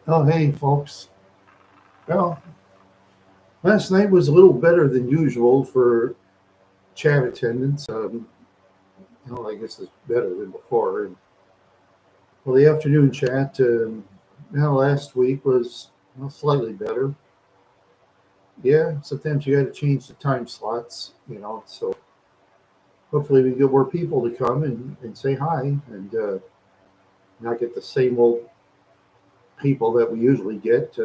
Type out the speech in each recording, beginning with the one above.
Oh, hey, folks. Well, last night was a little better than usual for chat attendance. I guess it's better than before. And well, the afternoon chat, last week was slightly better. Yeah, sometimes you got to change the time slots, so hopefully we get more people to come and say hi and not get the same old people that we usually get.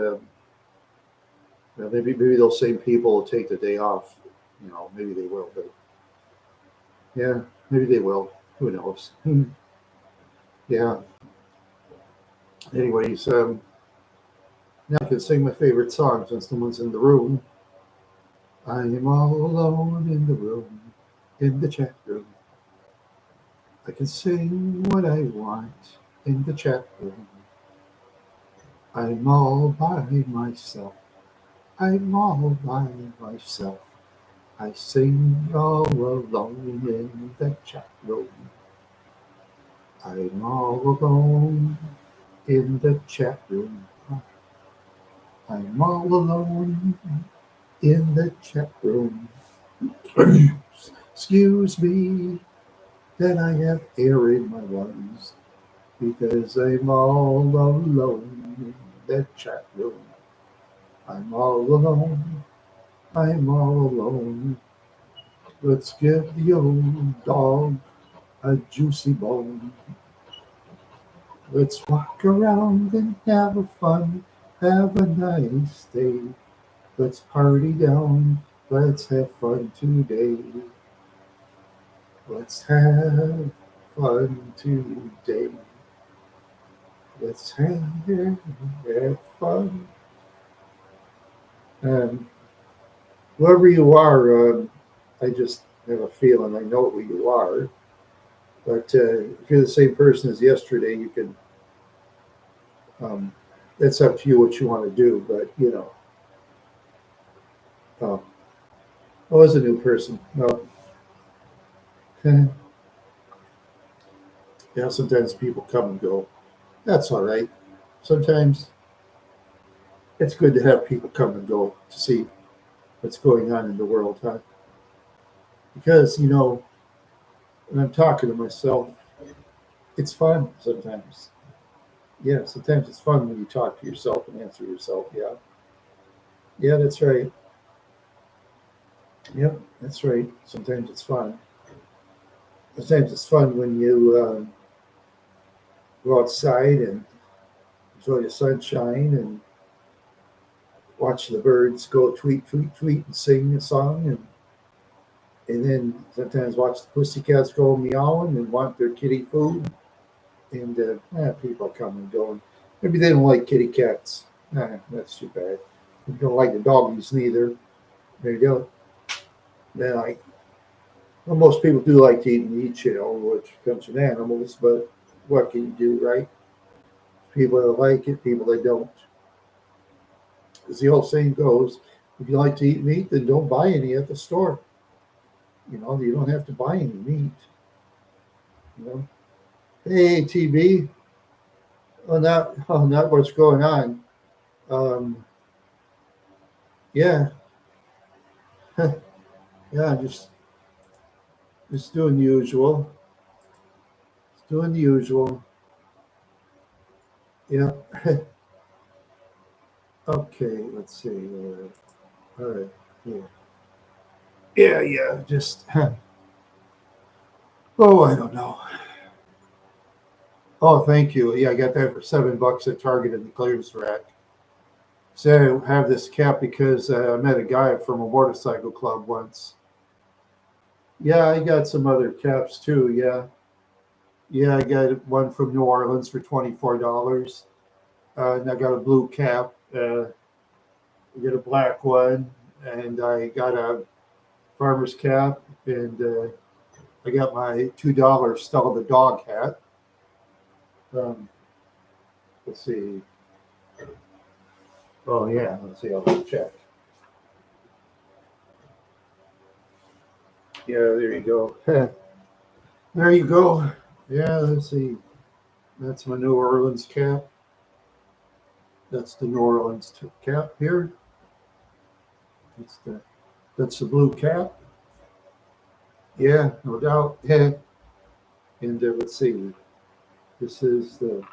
Maybe those same people will take the day off. Maybe they will, but yeah, maybe they will. Who knows? Yeah. Anyways, now I can sing my favorite song since no one's in the room. I am all alone in the room, in the chat room. I can sing what I want in the chat room. I'm all by myself. I'm all by myself. I sing all alone in the chat room. I'm all alone in the chat room. I'm all alone in the chat room. Excuse me that I have air in my lungs because I'm all alone in the chat room. I'm all alone. I'm all alone. Let's give the old dog a juicy bone. Let's walk around and have a fun. Have a nice day. Let's party down. Let's have fun today. Let's have fun today. Let's have fun. And whoever you are, I just have a feeling I know who you are. But if you're the same person as yesterday, you can. Um, it's up to you what you want to do. But um, I was a new person. No, yeah. Sometimes people come and go. That's all right. Sometimes it's good to have people come and go to see what's going on in the world, huh? Because when I'm talking to myself, it's fun sometimes. Yeah, sometimes it's fun when you talk to yourself and answer yourself. Yeah, yeah, that's right. Yep, that's right. Sometimes it's fun. Sometimes it's fun when you go outside and enjoy the sunshine and watch the birds go tweet, tweet, tweet and sing a song, and then sometimes watch the pussycats go meowing and want their kitty food. And people come and go. And maybe they don't like kitty cats. Nah, that's too bad. They don't like the doggies neither. There you go. Then well, most people do like to eat meat, which comes from animals. But what can you do, right? People that like it, people that don't. As the old saying goes, if you like to eat meat, then don't buy any at the store. You don't have to buy any meat. You know. Hey, TB. Not what's going on. Um, yeah, yeah, just doing the usual. Just doing the usual. Yeah. Okay, let's see. All right. Yeah. Yeah, yeah. Just oh, I don't know. Oh, thank you. Yeah, I got that for $7 at Target in the clearance rack. So I have this cap because I met a guy from a motorcycle club once. Yeah, I got some other caps too. Yeah, yeah, I got one from New Orleans for $24, and I got a blue cap. I got a black one, and I got a farmer's cap, and I got my $2 Stella the dog hat. Um, let's see. Oh yeah, let's see. I'll check. Yeah, there you go. There you go. Yeah, let's see. That's my New Orleans cap. That's the New Orleans cap here. That's the blue cap. Yeah, no doubt. Yeah. And let's see. This is the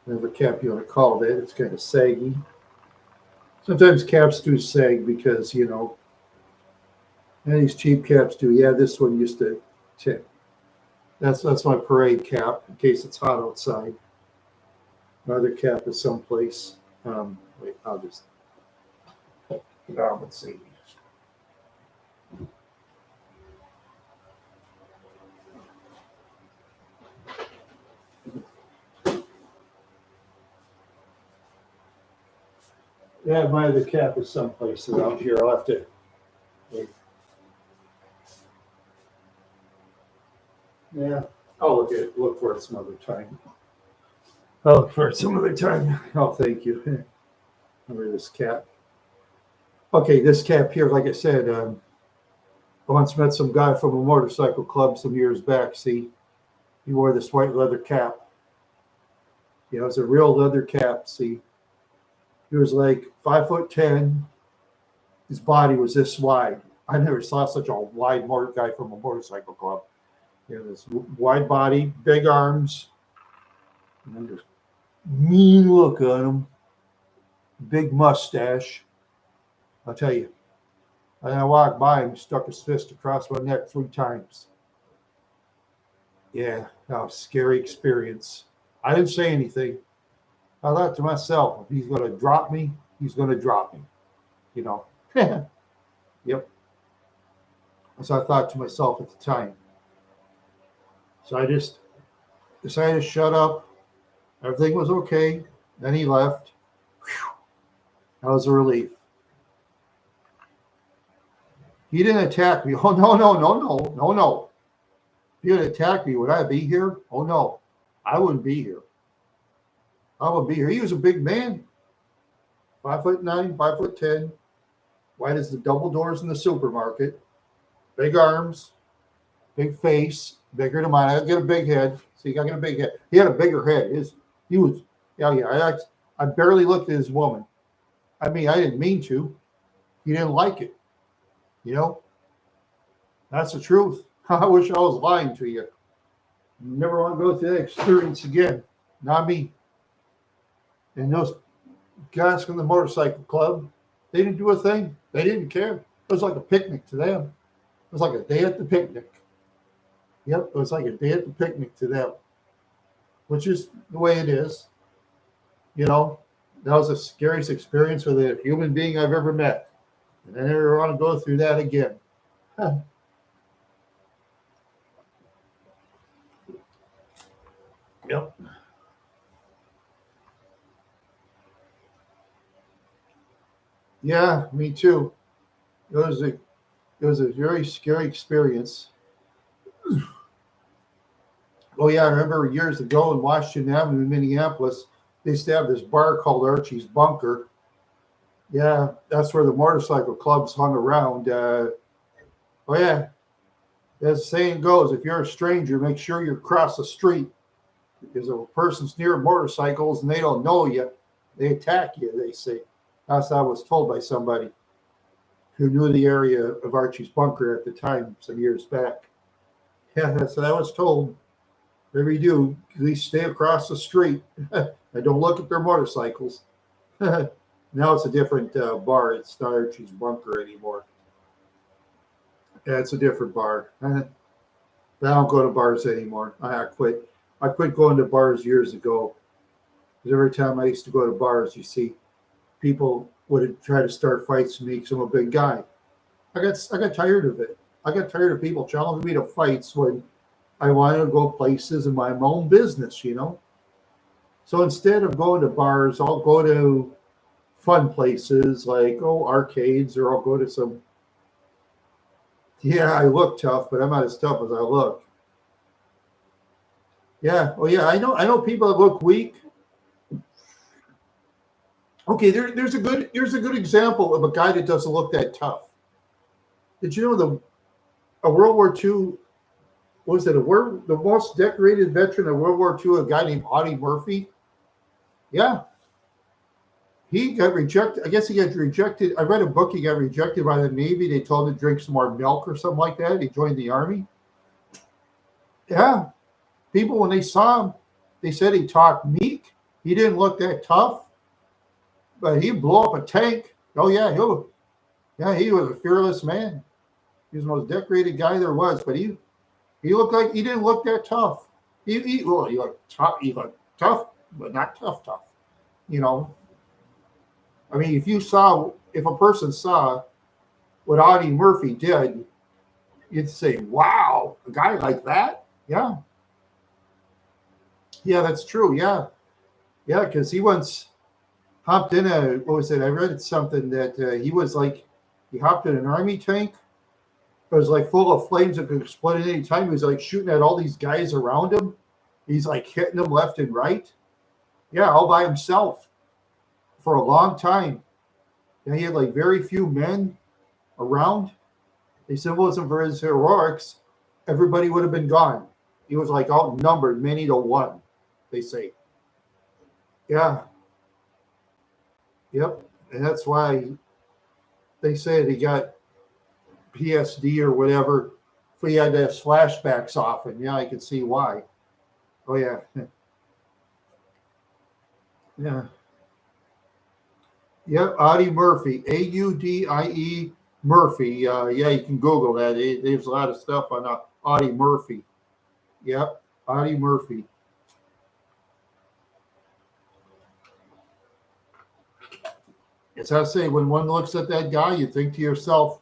whatever cap you want to call it. It's kind of saggy. Sometimes caps do sag because and these cheap caps do. Yeah, this one used to tip. That's my parade cap in case it's hot outside. My other cap is someplace. Wait, I'll just let's see. Yeah, my other cap is someplace around here. I'll have to wait. Yeah, I'll look for it some other time. I'll look for it some other time. Oh, thank you. Remember this cap. Okay, this cap here, like I said, I once met some guy from a motorcycle club some years back. See, he wore this white leather cap. It was a real leather cap. See, he was like 5'10". His body was this wide. I never saw such a wide guy from a motorcycle club. This wide body, big arms, and then this mean look on him, big mustache. I'll tell you. And I walked by him, stuck his fist across my neck 3 times. Yeah, that was a scary experience. I didn't say anything. I thought to myself, if he's going to drop me, he's going to drop me. Yep. So I thought to myself at the time. So I just decided to shut up. Everything was okay. Then he left. Whew. That was a relief. He didn't attack me. Oh, no. If he had attacked me, would I be here? Oh, no. I wouldn't be here. I wouldn't be here. He was a big man. 5'9", 5'10". White as the double doors in the supermarket. Big arms. Big face. Bigger than mine. I get a big head. See, I got a big head. He had a bigger head. He was, yeah. I barely looked at his woman. I mean, I didn't mean to. He didn't like it. That's the truth. I wish I was lying to you. Never want to go through that experience again. Not me. And those guys from the motorcycle club, they didn't do a thing. They didn't care. It was like a picnic to them. It was like a day at the picnic. Yep, it was like a day at the picnic to them, which is the way it is. That was the scariest experience with a human being I've ever met. And I never want to go through that again. Huh. Yep. Yeah, me too. It was a very scary experience. Oh yeah, I remember years ago in Washington Avenue, Minneapolis, they used to have this bar called Archie's Bunker. Yeah, that's where the motorcycle clubs hung around. Oh yeah, as the saying goes, if you're a stranger, make sure you cross the street. Because if a person's near motorcycles and they don't know you, they attack you, they say. That's what I was told by somebody who knew the area of Archie's Bunker at the time, some years back. Yeah, that's what I was told. Whatever you do, at least stay across the street and don't look at their motorcycles. Now it's a different bar. It's not Archie's Bunker anymore. Yeah, it's a different bar. I don't go to bars anymore. I quit. I quit going to bars years ago. Because every time I used to go to bars, you see, people would try to start fights with me because I'm a big guy. I got tired of it. I got tired of people challenging me to fights when I wanted to go places and mind my own business, So instead of going to bars, I'll go to fun places like arcades, or I'll go to some. Yeah, I look tough, but I'm not as tough as I look. Yeah. Oh yeah, I know people that look weak. Okay, there's a good example of a guy that doesn't look that tough. Did you know a World War II, the most decorated veteran of World War II, a guy named Audie Murphy? Yeah. He got rejected. I guess he got rejected. I read a book. He got rejected by the Navy. They told him to drink some more milk or something like that. He joined the Army. Yeah. People, when they saw him, they said he talked meek. He didn't look that tough, but he blew up a tank. Oh, yeah. He was a fearless man. He was the most decorated guy there was, but he looked like he didn't look that tough. He looked tough. He looked tough, but not tough. You know, I mean, if a person saw what Audie Murphy did, you'd say, "Wow, a guy like that." Yeah, yeah, that's true. Yeah, yeah, because he once hopped in a what was it? I read something that he hopped in an army tank. It was like full of flames that could explode at any time. He was like shooting at all these guys around him. He's like hitting them left and right. Yeah, all by himself for a long time. And he had like very few men around. They said if it wasn't for his heroics, everybody would have been gone. He was like outnumbered many to one, they say. Yeah, yep. And that's why they said he got PSD or whatever. If he had those flashbacks often, yeah, I could see why. Oh yeah, yeah, yeah. Audie Murphy, Audie Murphy. Yeah, you can Google that. There's a lot of stuff on Audie Murphy. Yep, Audie Murphy. As I say, when one looks at that guy, you think to yourself,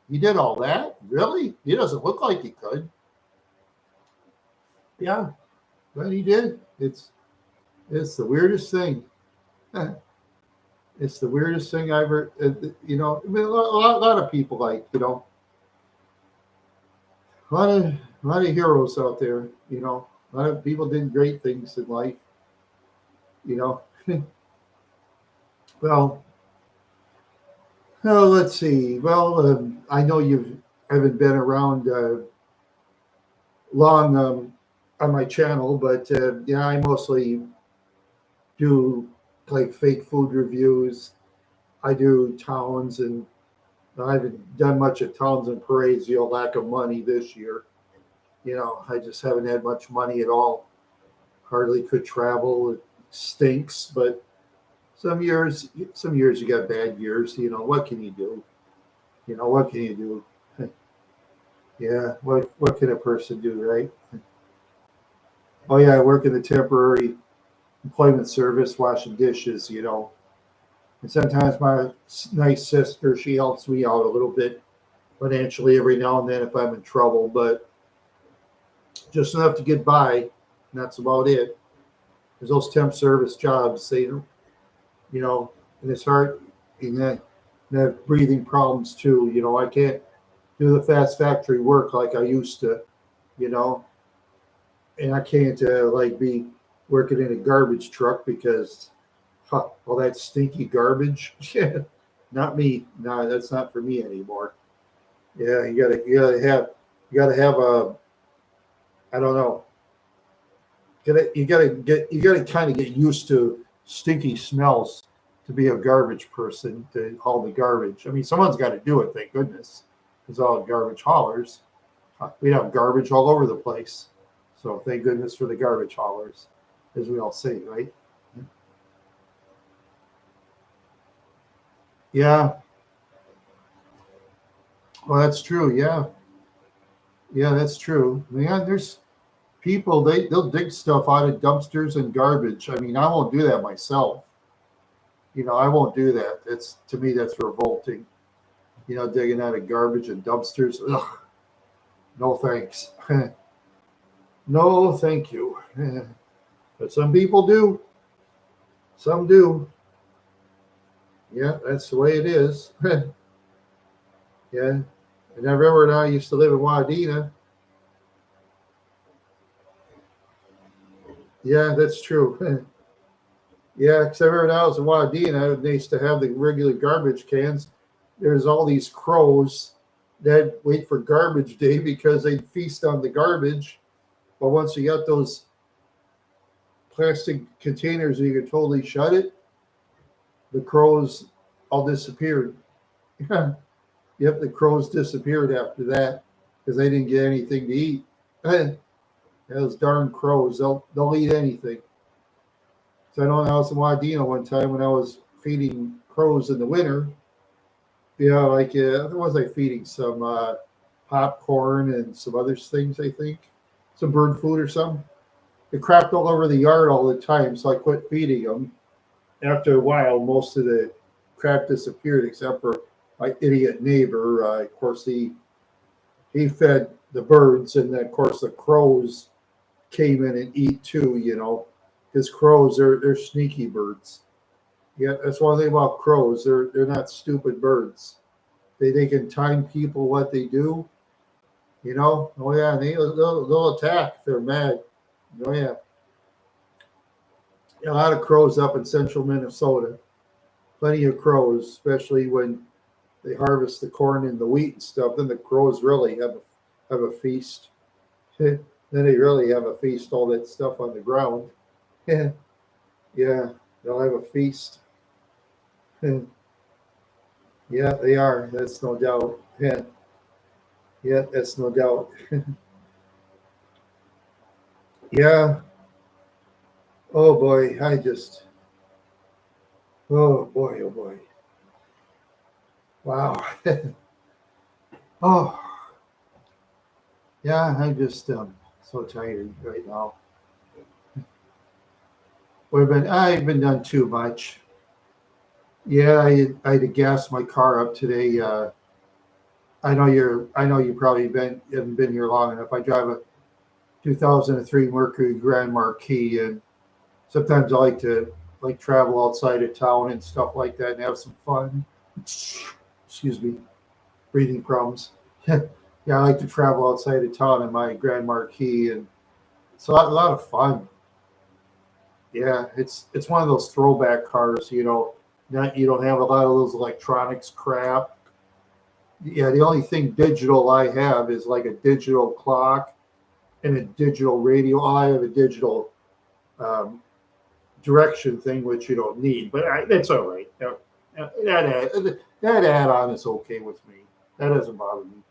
he did all that? Really? He doesn't look like he could. Yeah, but he did. It's the weirdest thing. It's the weirdest thing I ever. I mean, a lot of people a lot of heroes out there. A lot of people did great things in life. You know. Well, let's see. Well, I know you haven't been around long on my channel, but yeah, I mostly do like fake food reviews. I do towns, and I haven't done much of towns and parades. Lack of money this year. I just haven't had much money at all. Hardly could travel. It stinks, but some years you got bad years. What can you do? What can you do? Yeah, what can a person do, right? Oh yeah, I work in the temporary employment service, washing dishes. And sometimes my nice sister, she helps me out a little bit financially every now and then if I'm in trouble, but just enough to get by. And that's about it. There's those temp service jobs, and it's hard. And I have breathing problems too. I can't do the fast factory work like I used to, you know, and I can't be working in a garbage truck because all that stinky garbage. Not me. No, that's not for me anymore. Yeah, you gotta have a, I don't know. You gotta kind of get used to stinky smells to be a garbage person to haul the garbage. I mean, someone's got to do it. Thank goodness, because all garbage haulers, we have garbage all over the place. So thank goodness for the garbage haulers, as we all say, right? Yeah. Well, that's true. Yeah. Yeah, that's true. Man, there's people they'll dig stuff out of dumpsters and garbage. I mean, I won't do that myself. I won't do that. It's to me that's revolting. Digging out of garbage and dumpsters. Ugh, no thanks. No, thank you. But some people do. Some do. Yeah, that's the way it is. Yeah. And I remember when I used to live in Wadena. Yeah, that's true. Yeah, because I remember when I was in Wadena, they used to have the regular garbage cans. There's all these crows that wait for garbage day because they'd feast on the garbage. But once you got those plastic containers and you can totally shut it, the crows all disappeared. Yep, the crows disappeared after that because they didn't get anything to eat. Those darn crows, they'll eat anything. So I know when I was in Wadena one time when I was feeding crows in the winter, like what was I feeding? Some popcorn and some other things, I think. Some bird food or something. It crapped all over the yard all the time, so I quit feeding them. After a while, most of the crap disappeared except for my idiot neighbor. Of course, he fed the birds, and then, of course, the crows came in and eat too, because crows, they're sneaky birds. Yeah, that's one thing about crows. They're not stupid birds. They can time people what they do. Oh yeah, and they'll attack if they're mad. Oh yeah. A lot of crows up in central Minnesota. Plenty of crows, especially when they harvest the corn and the wheat and stuff. Then the crows really have a feast. Then they really have a feast. All that stuff on the ground. Yeah, they'll have a feast. Yeah, they are. That's no doubt. Yeah, that's no doubt. Yeah. Oh boy, oh boy, oh boy. Wow. Oh, yeah, I'm just so tired right now. I've been done too much. Yeah, I had to gas my car up today. I know you probably haven't been here long enough. I drive a 2003 Mercury Grand Marquis, and sometimes I like to travel outside of town and stuff like that and have some fun. Excuse me, breathing problems. Yeah, I like to travel outside of town in my Grand Marquis, and it's a lot of fun. Yeah, it's one of those throwback cars, Not you don't have a lot of those electronics crap. Yeah, the only thing digital I have is like a digital clock and a digital radio. I have a digital um, direction thing, which you don't need, but that's all right. That add-on is okay with me. That doesn't bother me.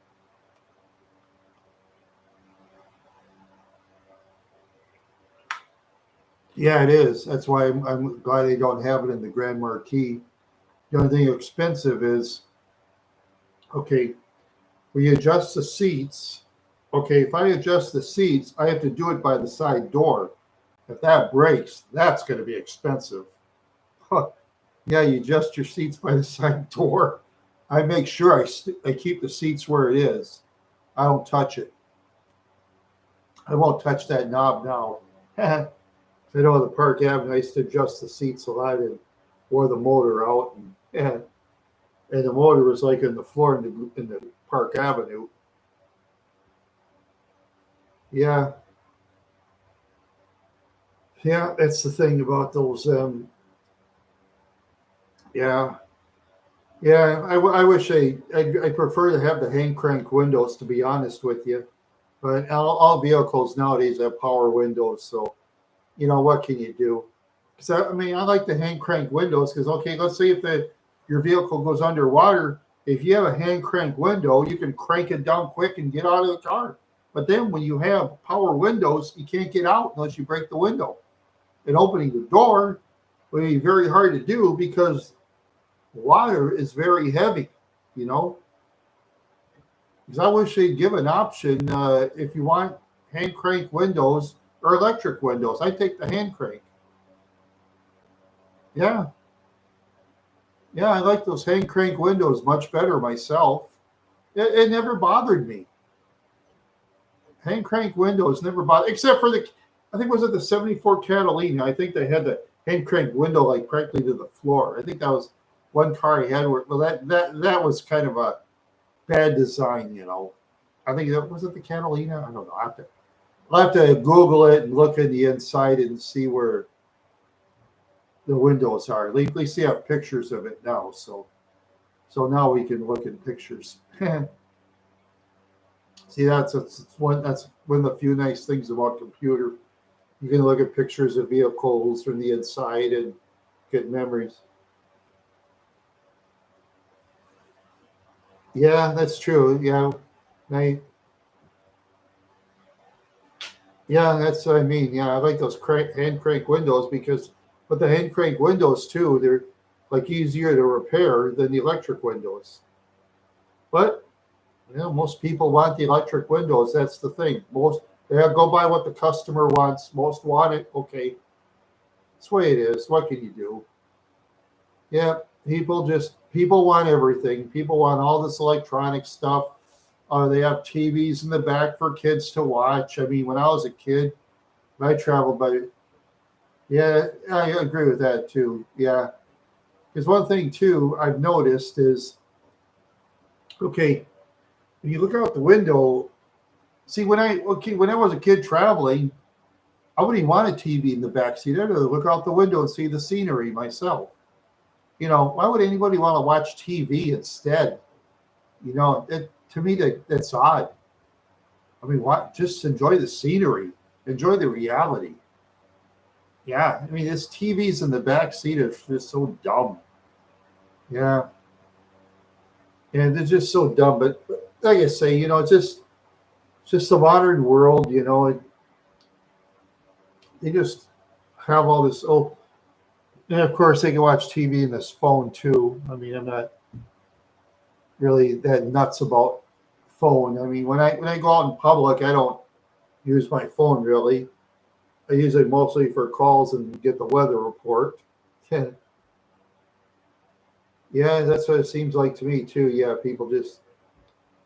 Yeah, it is. That's why I'm glad they don't have it in the Grand Marquis. The only thing expensive is, okay, when you adjust the seats, okay, if I adjust the seats, I have to do it by the side door. If that breaks, that's going to be expensive. Huh. Yeah, you adjust your seats by the side door. I make sure I keep the seats where it is. I don't touch it. I won't touch that knob now. I know the Park Avenue, I used to adjust the seats a lot and wore the motor out. And the motor was like in the floor in the Park Avenue. Yeah. Yeah, that's the thing about those. Yeah. Yeah, I wish I prefer to have the hand crank windows, to be honest with you. But all vehicles nowadays have power windows, so what can you do? Because I like the hand crank windows because okay, let's say if your vehicle goes underwater, if you have a hand crank window, you can crank it down quick and get out of the car. But then when you have power windows, you can't get out unless you break the window. And opening the door would be very hard to do because water is very heavy, Because I wish they'd give an option if you want hand crank windows or electric windows. I take the hand crank. Yeah. Yeah, I like those hand crank windows much better myself. It never bothered me. Hand crank windows never bothered, except for I think was it the 74 Catalina. I think they had the hand crank window like practically to the floor. I think that was one car I had where, well, that was kind of a bad design, I think that was it the Catalina. I don't know. I'll have to Google it and look in the inside and see where the windows are. At least you have pictures of it now. So now we can look at pictures. See, that's one of the few nice things about computer. You can look at pictures of vehicles from the inside and get memories. Yeah, that's true. Yeah, I, yeah, that's what I mean. Yeah, I like those hand crank windows because, but the hand crank windows too, they're like easier to repair than the electric windows. But most people want the electric windows. That's the thing. Most they go by what the customer wants. Most want it. Okay, that's the way it is. What can you do? Yeah, people want everything. People want all this electronic stuff. They have TVs in the back for kids to watch. I mean, when I was a kid, when I traveled by, yeah, I agree with that too. Yeah, because one thing too I've noticed is, okay, when you look out the window, see when I was a kid traveling, I wouldn't even want a TV in the back seat. I'd rather look out the window and see the scenery myself. Why would anybody want to watch TV instead? To me that's odd. I mean, what? Just enjoy the scenery, enjoy the reality. Yeah, I mean, this TV's in the back seat is just so dumb. Yeah, and they're just so dumb. But like I say, it's just the modern world. They just have all this. Oh, and of course they can watch TV in this phone too. I mean, I'm not really that nuts about phone. I mean, when I go out in public, I don't use my phone really. I use it mostly for calls and get the weather report. Yeah, yeah, that's what it seems like to me too. Yeah, people just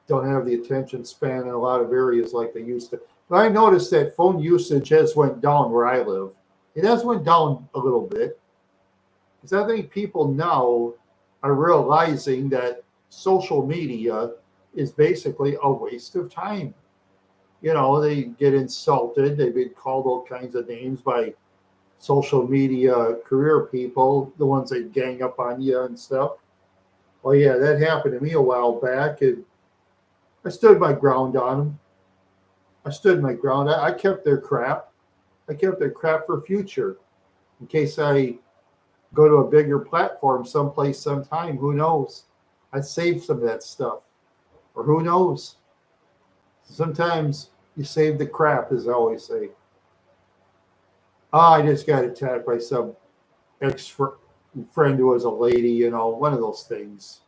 don't have the attention span in a lot of areas like they used to. But I noticed that phone usage has went down where I live. It has went down a little bit because I think people now are realizing that social media is basically a waste of time. They get insulted. They've been called all kinds of names by social media career people, the ones that gang up on you and stuff. Well, yeah, that happened to me a while back, and I stood my ground on them. I stood my ground. I kept their crap. I kept their crap for future in case I go to a bigger platform someplace sometime. Who knows? I saved some of that stuff, or who knows? Sometimes you save the crap, as I always say. I just got attacked by some ex friend who was a lady, one of those things.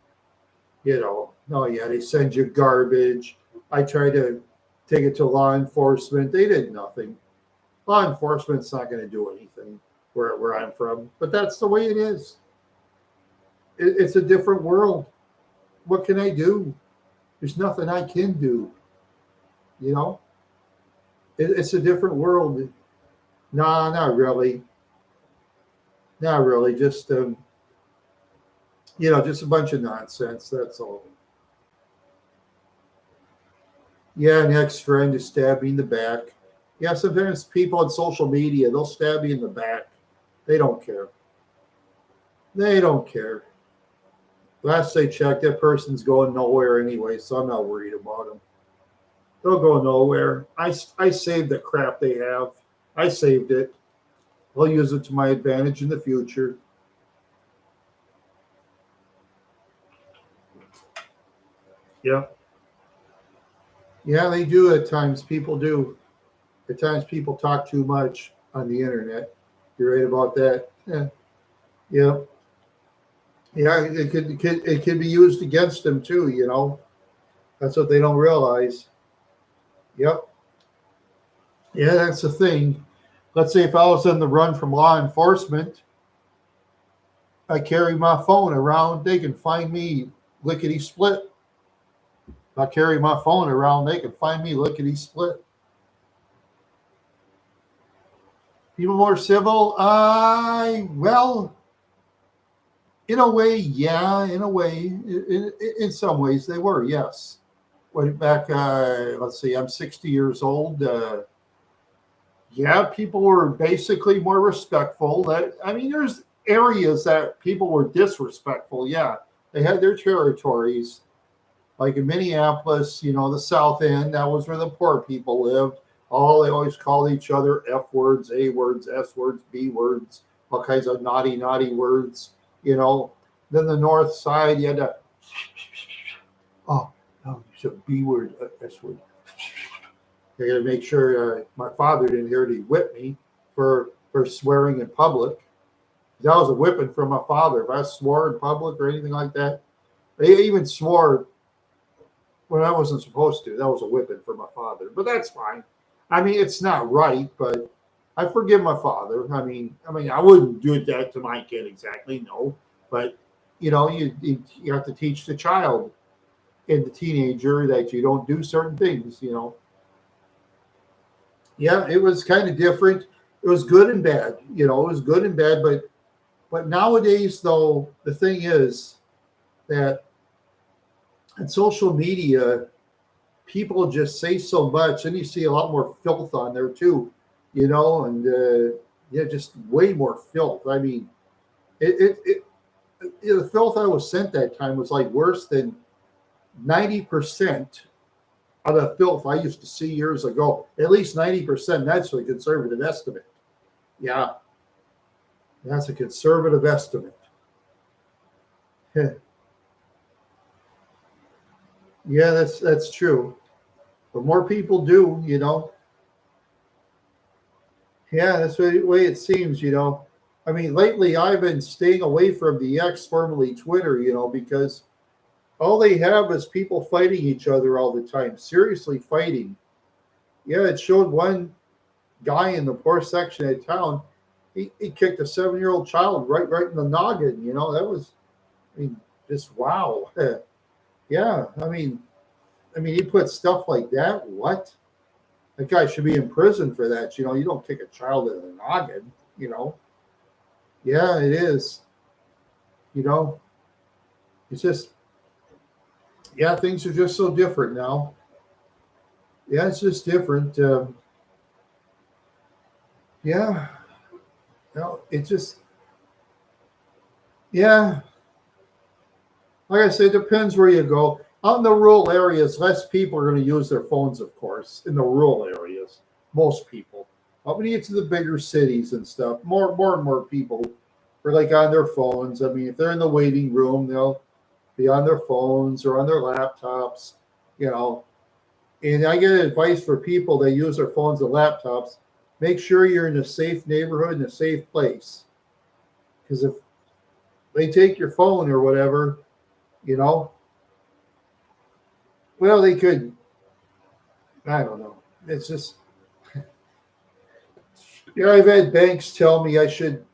Oh yeah, they send you garbage. I tried to take it to law enforcement. They did nothing. Law enforcement's not going to do anything where I'm from, but that's the way it is. It's a different world. What can I do? There's nothing I can do. You know, it's a different world. No, not really. Not really. Just a bunch of nonsense. That's all. Yeah, an ex-friend is stabbed me in the back. Yeah, sometimes people on social media, they'll stab me in the back. They don't care. They don't care. Last I checked, that person's going nowhere anyway, so I'm not worried about them. They'll go nowhere. I saved the crap they have. I saved it. I'll use it to my advantage in the future. Yeah. Yeah, they do at times. People do. At times people talk too much on the internet. You're right about that. Yeah. Yeah. Yeah, it could be used against them too. That's what they don't realize. Yep. Yeah, that's the thing. Let's say if I was on the run from law enforcement, I carry my phone around, they can find me lickety split. If I carry my phone around, they can find me lickety split. People more civil? Well, in a way, yeah. In a way, in some ways, they were. Yes. Went back. Let's see. I'm 60 years old. Yeah, people were basically more respectful. There's areas that people were disrespectful. Yeah, they had their territories. Like in Minneapolis, the South End, that was where the poor people lived. Oh, they always call each other F words, A words, S words, B words, all kinds of naughty words, you know. Then the north side, you had to, oh, no, you said B word, S word. I got to make sure my father didn't hear it. He whipped me for swearing in public. That was a whipping from my father. If I swore in public or anything like that, I even swore when I wasn't supposed to. That was a whipping from my father. But that's fine. I mean, it's not right, but I forgive my father. I mean, I wouldn't do that to my kid exactly, no. But you know, you have to teach the child and the teenager that you don't do certain things. You know, yeah, it was kind of different. It was good and bad. You know, it was good and bad. But nowadays, though, the thing is that on social media, people just say so much, and you see a lot more filth on there too. You know, and yeah, just way more filth. I mean, it the filth I was sent that time was like worse than 90% of the filth I used to see years ago. At least 90%. That's a conservative estimate. Yeah, that's a conservative estimate. Yeah, that's true. But more people do, you know. Yeah, that's the way it seems, you know. I mean, lately I've been staying away from the X, formerly Twitter, you know, because all they have is people fighting each other all the time, seriously fighting. Yeah, it showed one guy in the poor section of town. He kicked a 7-year-old child right in the noggin. You know, that was, I mean, just wow. Yeah, I mean, he put stuff like that. What? That guy should be in prison for that. You know, you don't kick a child in the noggin. You know. Yeah, it is. You know, it's just, yeah, things are just so different now. Yeah, it's just different. Yeah, no, it just, yeah, like I said, it depends where you go. Out in the rural areas, less people are going to use their phones, of course, in the rural areas. Most people. But when you get to the bigger cities and stuff, more and more people are like on their phones. I mean, if they're in the waiting room, they'll be on their phones or on their laptops, you know. And I get advice for people that use their phones and laptops. Make sure you're in a safe neighborhood and a safe place. Because if they take your phone or whatever, you know, well, they could, I don't know. It's just, you know, I've had banks tell me I should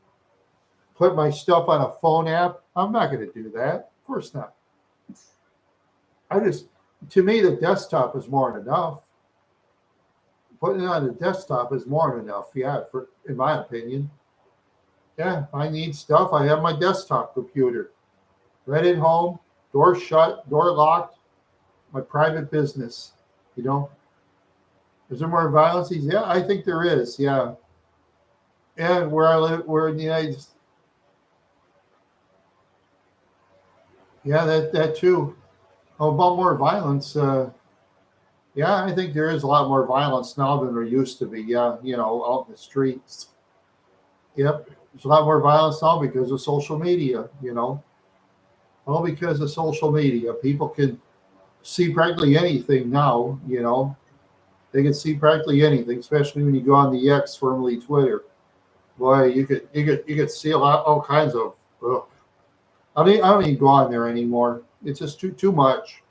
put my stuff on a phone app. I'm not going to do that. Of course not. I just, to me, the desktop is more than enough. Putting it on the desktop is more than enough. Yeah, in my opinion. Yeah, if I need stuff, I have my desktop computer. Right at home, door shut, door locked, my private business. You know, is there more violence? Yeah, I think there is. Yeah. And where I live, we're in the United States. Yeah, that too. Oh, about more violence. Yeah, I think there is a lot more violence now than there used to be. Yeah, you know, out in the streets. Yep, there's a lot more violence now because of social media. You know, all because of social media. People can see practically anything now. You know, they can see practically anything, especially when you go on the X, formerly Twitter. Boy, you could see a lot, all kinds of. Ugh. I don't even go on there anymore. It's just too much.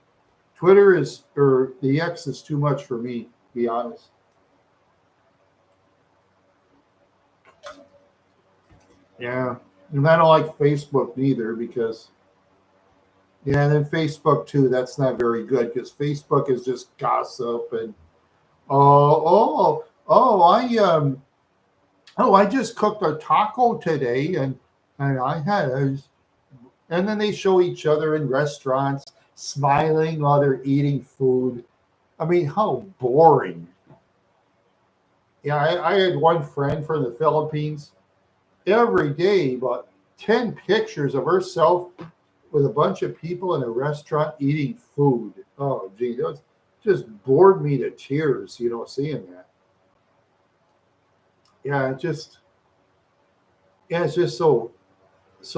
Twitter is, or the X is too much for me, to be honest. Yeah, and I don't like Facebook neither because, yeah, and then Facebook too. That's not very good because Facebook is just gossip and I just cooked a taco today and I had a, and then they show each other in restaurants smiling while they're eating food. I mean, how boring. Yeah, I had one friend from the Philippines every day, about 10 pictures of herself with a bunch of people in a restaurant eating food. Oh, gee, that just bored me to tears, you know, seeing that. yeah, it's just so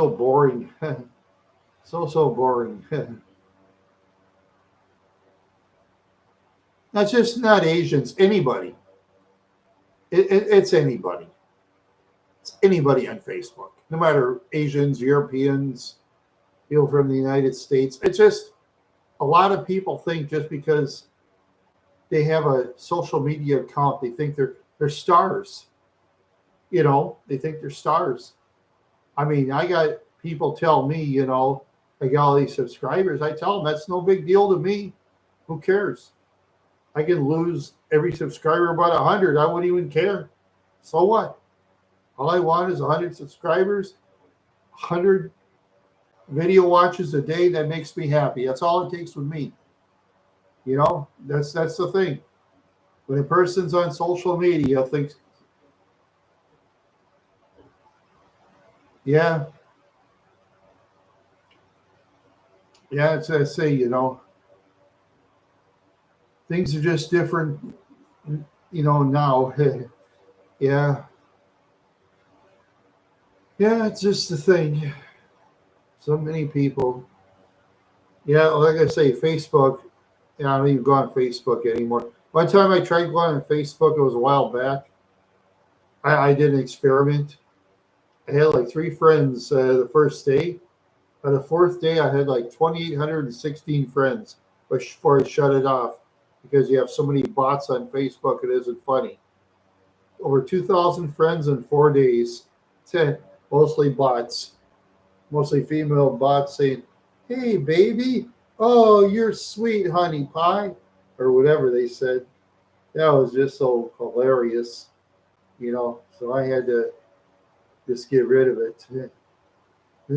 boring. So boring. That's just not Asians. Anybody. It's anybody. It's anybody on Facebook. No matter Asians, Europeans, people from the United States. It's just a lot of people think just because they have a social media account, they think they're stars. You know, they think they're stars. I mean, I got people tell me, you know, I got all these subscribers. I tell them that's no big deal to me. Who cares? I can lose every subscriber about 100. I wouldn't even care. So what? All I want is 100 subscribers, 100 video watches a day. That makes me happy. That's all it takes with me. You know, that's the thing. When a person's on social media, thinks, yeah, yeah, it's I say, you know, things are just different, you know, now. Yeah, yeah, it's just the thing. So many people. Yeah, like I say, Facebook. Yeah, I don't even go on Facebook anymore. One time I tried going on Facebook, it was a while back. I did an experiment. I had like three friends the first day. By the fourth day, I had like 2,816 friends before I shut it off because you have so many bots on Facebook, it isn't funny. Over 2,000 friends in 4 days, mostly bots, mostly female bots saying, "Hey, baby, oh, you're sweet, honey pie," or whatever they said. That was just so hilarious, you know. So I had to just get rid of it. And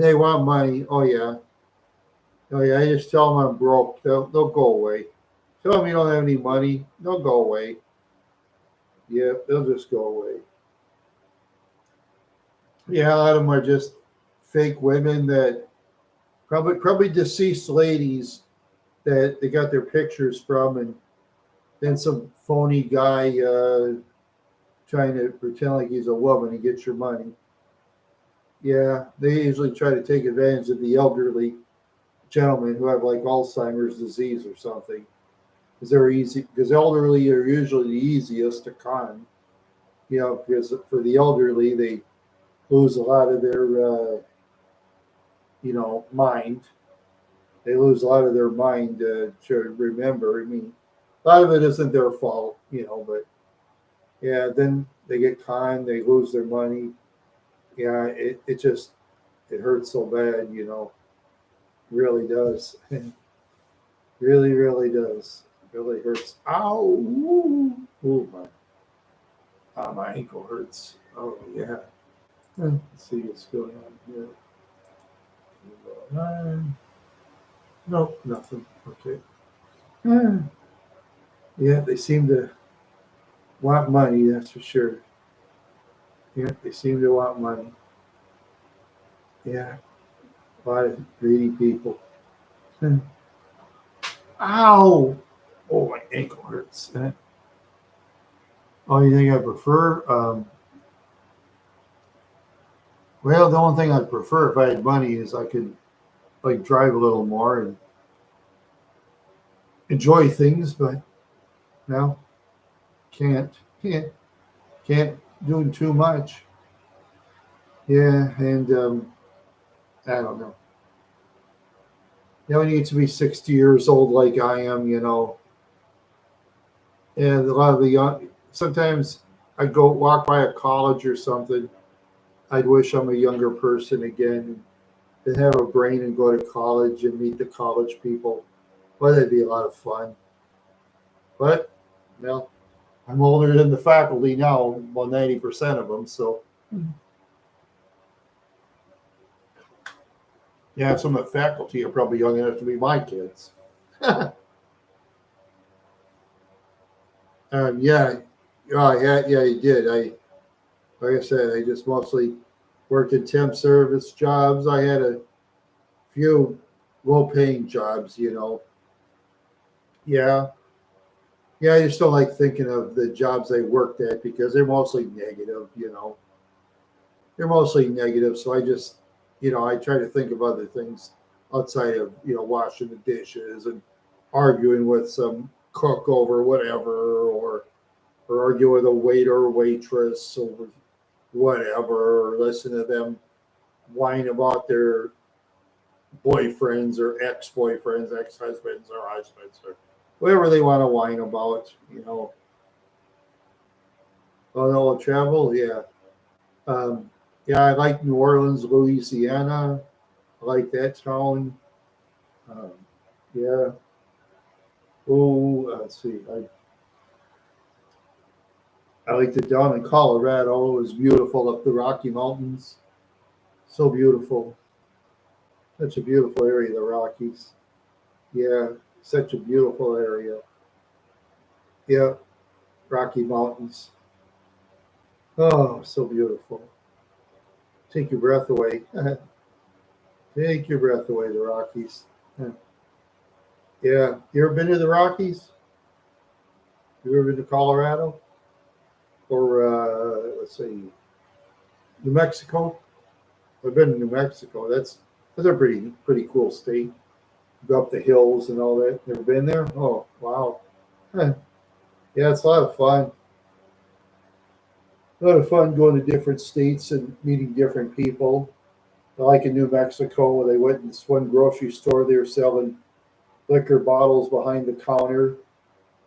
they want money. Oh yeah, oh yeah. I just tell them I'm broke. They'll go away. Tell them you don't have any money. They'll go away. Yeah, they'll just go away. Yeah, a lot of them are just fake women that probably deceased ladies that they got their pictures from, and then some phony guy trying to pretend like he's a woman and get your money. Yeah, they usually try to take advantage of the elderly gentlemen who have like Alzheimer's disease or something, because they're easy. Because elderly are usually the easiest to con. You know, because for the elderly, they lose a lot of their, you know, mind. They lose a lot of their mind to remember. I mean, a lot of it isn't their fault, you know, but yeah, then they get conned, they lose their money. Yeah, it just it hurts so bad, you know. It really does. Really does. It really hurts. Ow! Ooh, ooh, my ankle hurts. Oh yeah. Let's see what's going on here. Nope, nothing. Okay. Yeah, they seem to want money, that's for sure. Yeah, they seem to want money. Yeah, a lot of greedy people. Ow! Oh, my ankle hurts. Only thing I prefer, well, the only thing I'd prefer if I had money is I could like drive a little more and enjoy things, but no, can't, can't, can't do too much. Yeah, and I don't know. You know, need to be 60 years old like I am, you know. And a lot of the young, sometimes I go walk by a college or something. I'd wish I'm a younger person again and have a brain and go to college and meet the college people. Well, that'd be a lot of fun. But, well, I'm older than the faculty now, well, 90% of them. So, yeah, some of the faculty are probably young enough to be my kids. Yeah, yeah, he did. Like I said, I just mostly worked in temp service jobs. I had a few low-paying jobs, you know. Yeah, Yeah, I just don't like thinking of the jobs I worked at because they're mostly negative, They're mostly negative. So I just, I try to think of other things outside of, washing the dishes and arguing with some cook over whatever, or arguing with a waiter or waitress over whatever, or listen to them whine about their boyfriends or ex-boyfriends, ex-husbands or husbands or whatever they want to whine about. Oh no, travel, yeah. Yeah, I like New Orleans, Louisiana. I like that town. Um, yeah. Oh, let's see. I liked it down in Colorado. It was beautiful up the Rocky Mountains. So beautiful. Such a beautiful area, the Rockies. Yeah, such a beautiful area. Yeah, Rocky Mountains. Oh, so beautiful. Take your breath away. Take your breath away, the Rockies. Yeah. You ever been to the Rockies? You ever been to Colorado? Or, let's see, New Mexico? I've been to New Mexico. That's a pretty cool state. Go up the hills and all that. Never been there? Oh, wow. Huh. Yeah, it's a lot of fun. A lot of fun going to different states and meeting different people. Like in New Mexico, they went in this one grocery store. They were selling liquor bottles behind the counter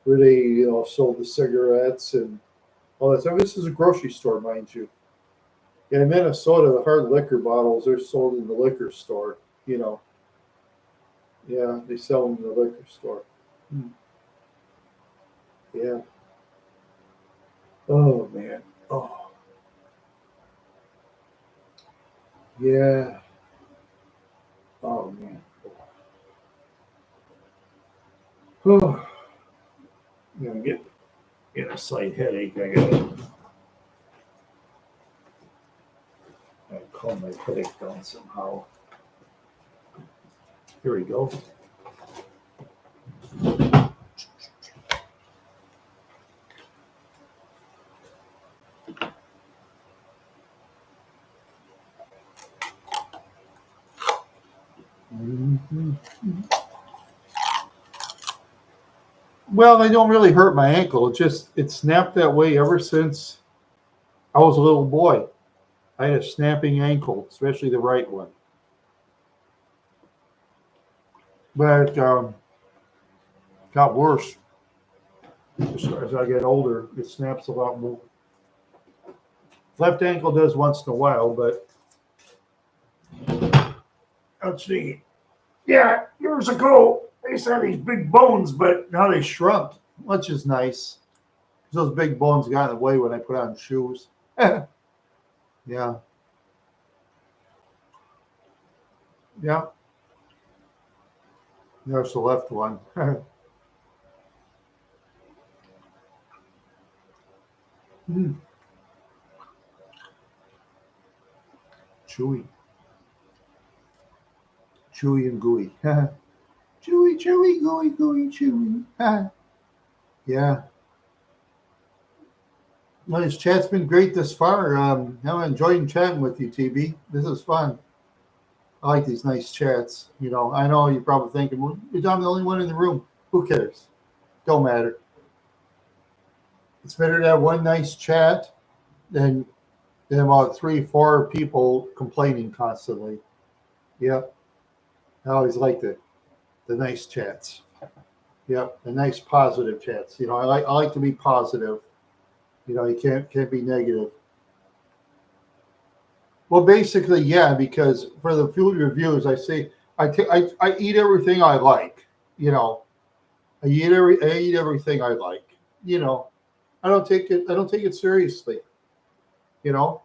where they, sold the cigarettes and all that stuff. This is a grocery store, mind you. Yeah, in Minnesota, the hard liquor bottles are sold in the liquor store. You know, yeah, they sell them in the liquor store. Hmm. Yeah. Oh man. Oh yeah. Oh man. Oh, I'm gonna get a slight headache. I calm my headache down somehow. Here we go. Mm-hmm. Well, they don't really hurt my ankle. It snapped that way ever since I was a little boy. I had a snapping ankle, especially the right one. But got worse as I get older. It snaps a lot more. Left ankle does once in a while, but let's see. Yeah, years ago they used to have these big bones, but now they shrunk, which is nice. Those big bones got in the way when I put on shoes. Yeah, yeah. There's the left one. Mm, chewy, chewy and gooey. Chewy, chewy, gooey, gooey, chewy. Yeah. Well, this chat's been great this far. I'm enjoying chatting with you, TB. This is fun. I like these nice chats. I know you're probably thinking, well, I'm the only one in the room. Who cares? Don't matter. It's better to have one nice chat than about 3, 4 people complaining constantly. Yep. I always like the nice chats. Yep. The nice positive chats. I like to be positive. You can't be negative. Well, basically, yeah, because for the food reviews, I say I eat everything I like. I eat everything I like. I don't take it seriously. You know,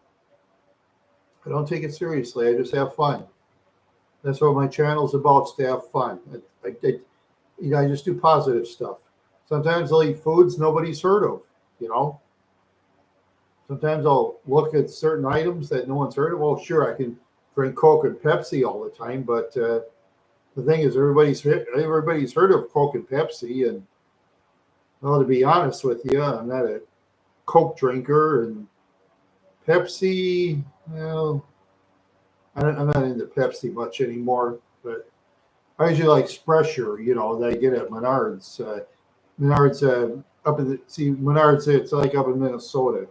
I don't take it seriously. I just have fun. That's what my channel's about. Is to have fun. I just do positive stuff. Sometimes I'll eat foods nobody's heard of. You know, Sometimes I'll look at certain items that no one's heard of. Well, sure, I can drink Coke and Pepsi all the time, but the thing is, everybody's heard of Coke and Pepsi, and Well, to be honest with you, I'm not a Coke drinker, and Pepsi, well, I'm not into Pepsi much anymore, but I usually like Spresher, that I get at Menards. Menards up in Menards, it's like up in Minnesota.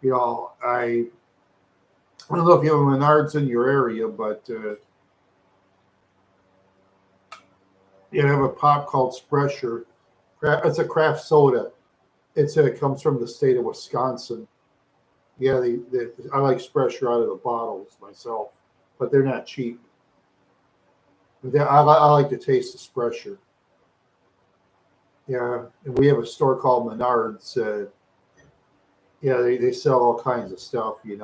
I don't know if you have a Menards in your area, but you have a pop called Spresher. It's a craft soda. It comes from the state of Wisconsin. Yeah, I like Spresher out of the bottles myself, but they're not cheap. I like the taste of Spresher. Yeah, and we have a store called Menards. Yeah, they sell all kinds of stuff, And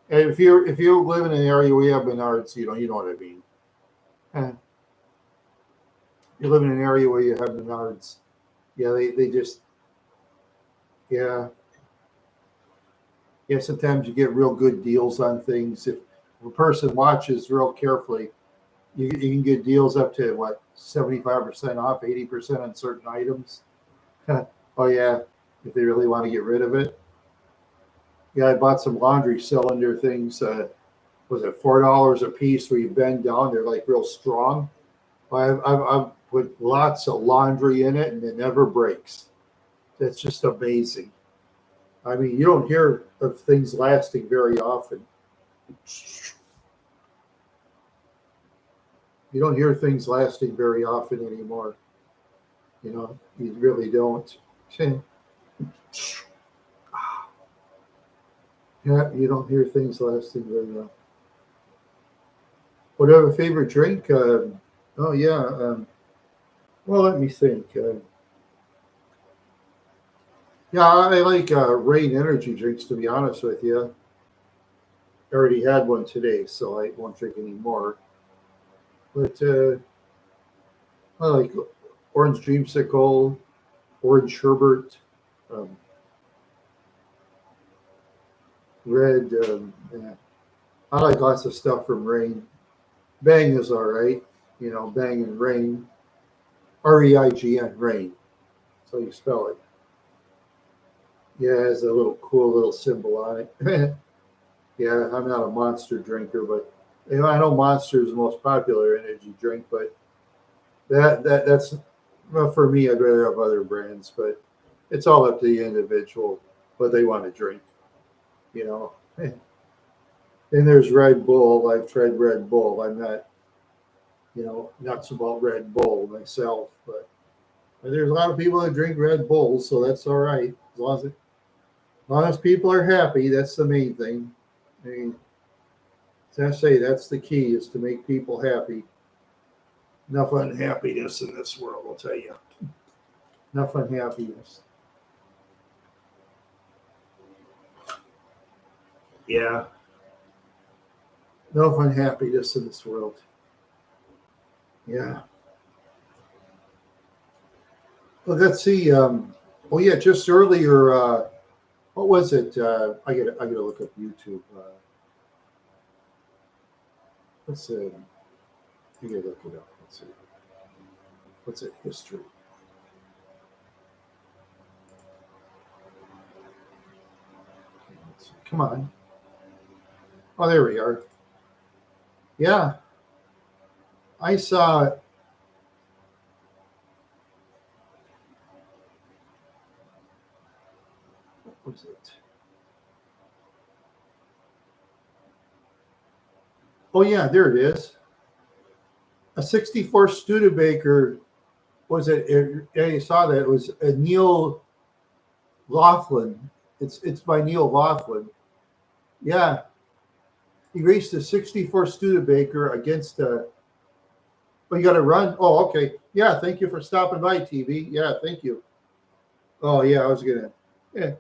if you live in an area where you have Menards, you know what I mean. Eh, You live in an area where you have Menards. Yeah, they just yeah yeah. Sometimes you get real good deals on things. If a person watches real carefully, you can get deals up to what 75% off, 80% on certain items. Oh yeah, if they really want to get rid of it. Yeah, I bought some laundry cylinder things. Was it $4 a piece? Where you bend down, they're like real strong. I've put lots of laundry in it, and it never breaks. That's just amazing. I mean, you don't hear of things lasting very often. You don't hear things lasting very often anymore. You really don't. Yeah, you don't hear things lasting very long. What do you have a favorite drink? Oh yeah. Well, let me think. Yeah, I like Rain energy drinks. To be honest with you, I already had one today, so I won't drink any more. But I like orange dreamsicle, orange sherbet, um, red. Yeah. I like lots of stuff from Rain. Bang is all right. Bang and Rain. Reign, Rain. So you spell it. Yeah, it has a little cool little symbol on it. Yeah, I'm not a Monster drinker, but I know Monster is the most popular energy drink, but that's well, for me. I'd rather have other brands, but it's all up to the individual what they want to drink. You know. Then there's Red Bull. I've tried Red Bull. I'm not, nuts about Red Bull myself, but there's a lot of people that drink Red Bull, so that's all right. As long as people are happy, that's the main thing. I mean, as I say, that's the key is to make people happy. Enough unhappiness in this world, I'll tell you. Enough unhappiness. Yeah, enough unhappiness in this world. Yeah. Well, let's see. Oh yeah, just earlier. What was it? I gotta look up YouTube. Let's see. I gotta look it up. Let's see. What's it? History. Let's see. Come on. Oh, there we are. Yeah, I saw. What was it? Oh yeah, there it is. A '64 Studebaker. Was it? Yeah, you saw that. It was a Neil Laughlin. It's by Neil Laughlin. Yeah, he raced a '64 Studebaker against a. Oh, you got to run. Oh, okay. Yeah, thank you for stopping by, TV. Yeah, thank you. Oh yeah, I was gonna. Yeah.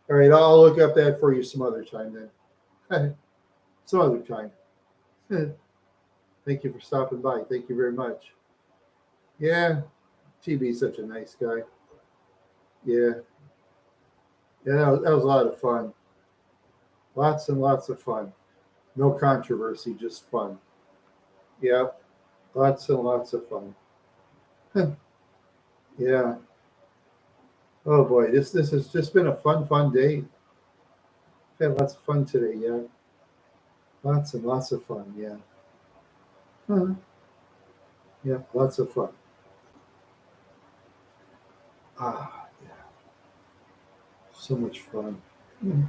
All right, I'll look up that for you some other time then. Some other time. Thank you for stopping by. Thank you very much. Yeah, TB's such a nice guy. Yeah, yeah, that was a lot of fun. Lots and lots of fun. No controversy, just fun. Yeah, lots and lots of fun. Yeah, Oh boy, this has just been a fun day. I've had lots of fun today. Yeah, lots and lots of fun. Yeah, uh, yeah, lots of fun. Ah, yeah, so much fun. Mm.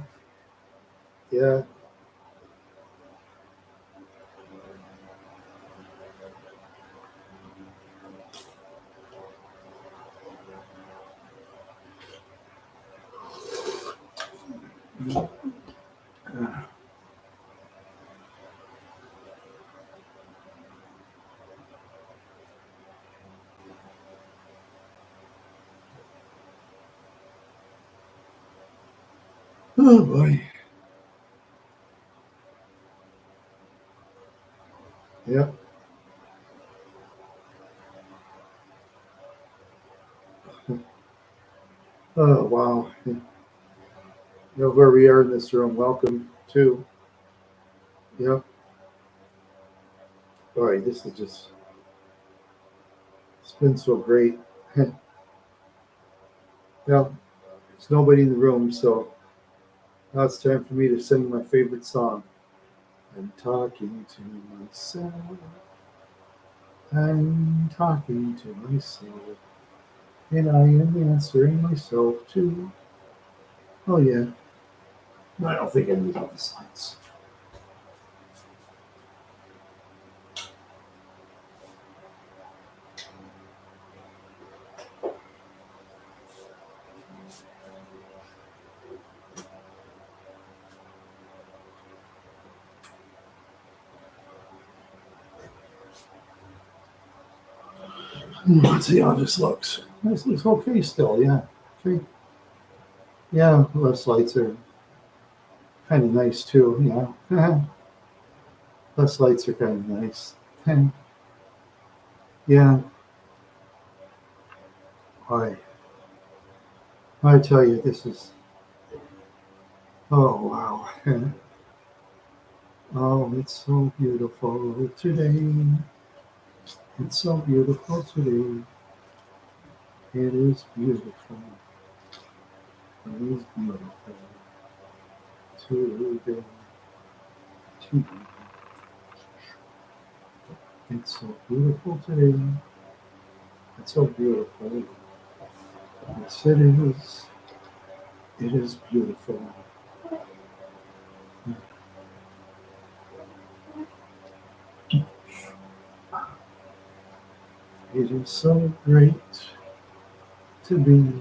Yeah. Oh boy. Yeah. Oh wow. You know where we are in this room. Welcome to. Yep. Boy, this is just. It's been so great. Well, there's nobody in the room, so now it's time for me to sing my favorite song. I'm talking to myself. I'm talking to myself. And I am answering myself too. Oh yeah. I don't think I need all the slides. Let's see how this looks. This looks okay still, yeah. Okay. Yeah, less lights are kind of nice too, yeah. Less lights are kind of nice. Yeah, I I tell you, this is oh wow. Oh, it's so beautiful today. It's so beautiful today. It is beautiful. It is beautiful today. Today. It's so beautiful today. It's so beautiful. Yes, it is. It is beautiful. It is so great to be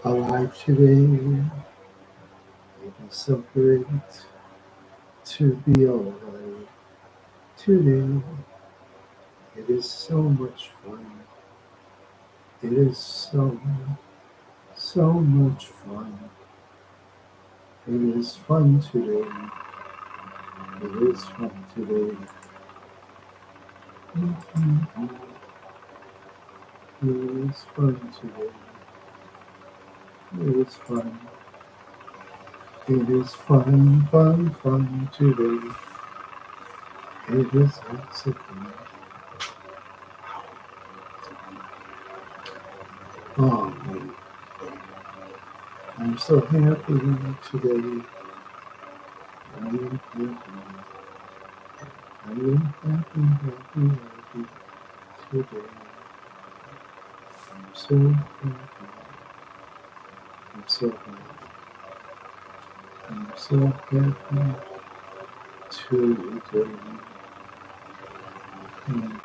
alive today. It is so great to be alive today. It is so much fun. It is so much fun. It is fun today. It is fun today. Mhm. It is fun today. It is fun. It is fun today. It is lots of fun. Oh, man. I'm so happy today. I am happy. I am happy today. I'm so happy. I'm so happy. I'm so happy today. Mhm.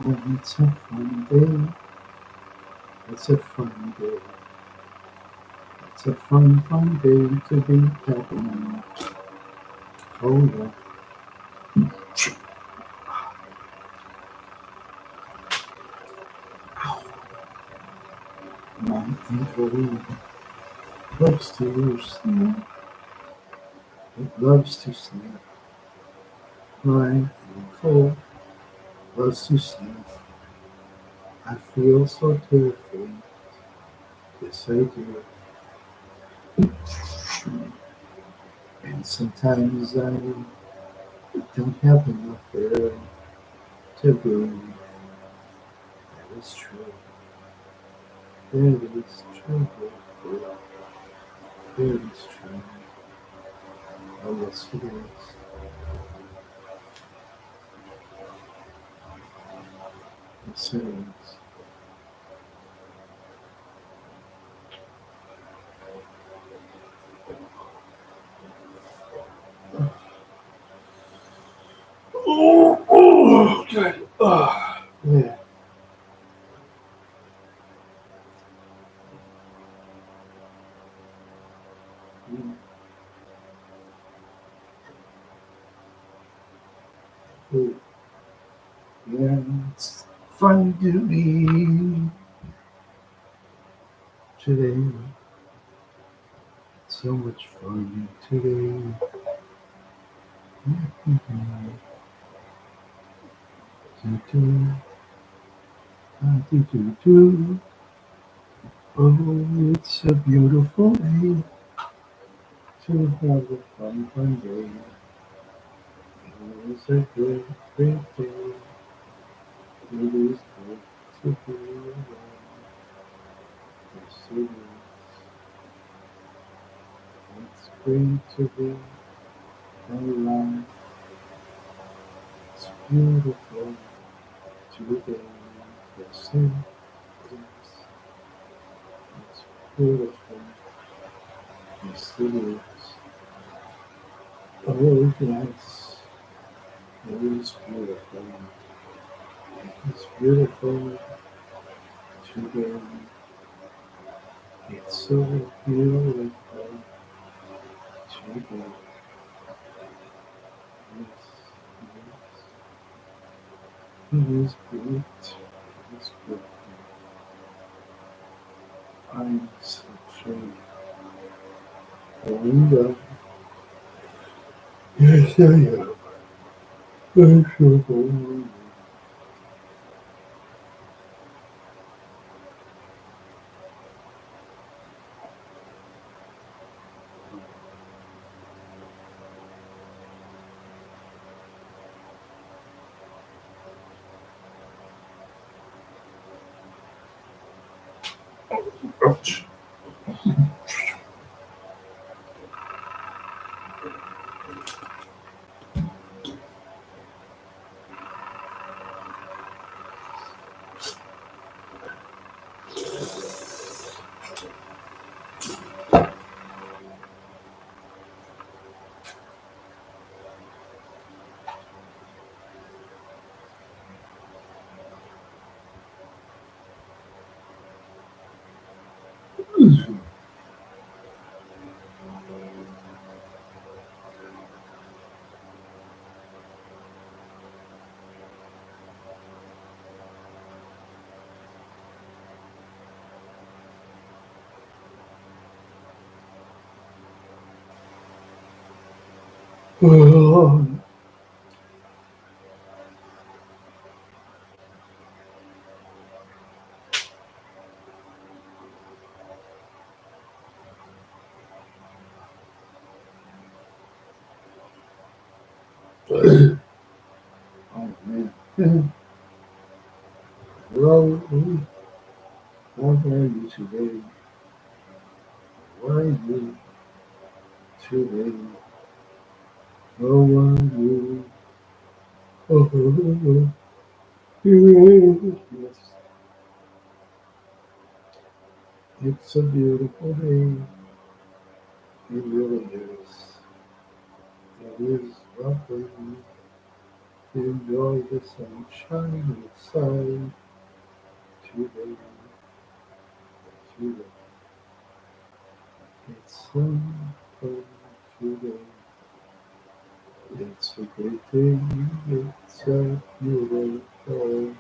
Oh, it's a fun day. It's a fun day. It's a fun day to be happy. Oh, yeah. My ankle close to your skin. It loves to sleep. Blind and cold, loves to sleep. I feel so terrified. Yes, I do. And sometimes I don't have enough air to breathe. That is true. That is true. That is true. Oh, yes, it is. Yes, it is. Oh, good. Oh, yeah. Mm. Yeah, it's fun to be today. So much fun today. Mhm. Do-do, do-do-do. Oh, it's a beautiful day to have a fun, fun day. It is a great, great day. It is great to be alive. Yes, it is. It's great to be alive. It's beautiful today. Yes, it is. It's beautiful. Yes, it is. Oh, yes. It is beautiful. It's beautiful today. It's so beautiful today. Yes, yes. It is great. It is great. I'm such a wonder. Yes, I am. I'm so wonder. Ouch. Oh, man. Hello, how are you today? How are you today? How are you? Oh, oh, oh. Yes, it's a beautiful day. It really is. It is lovely to enjoy the sunshine outside today. Today. It's sunshine today. It's a great day. It's a beautiful day.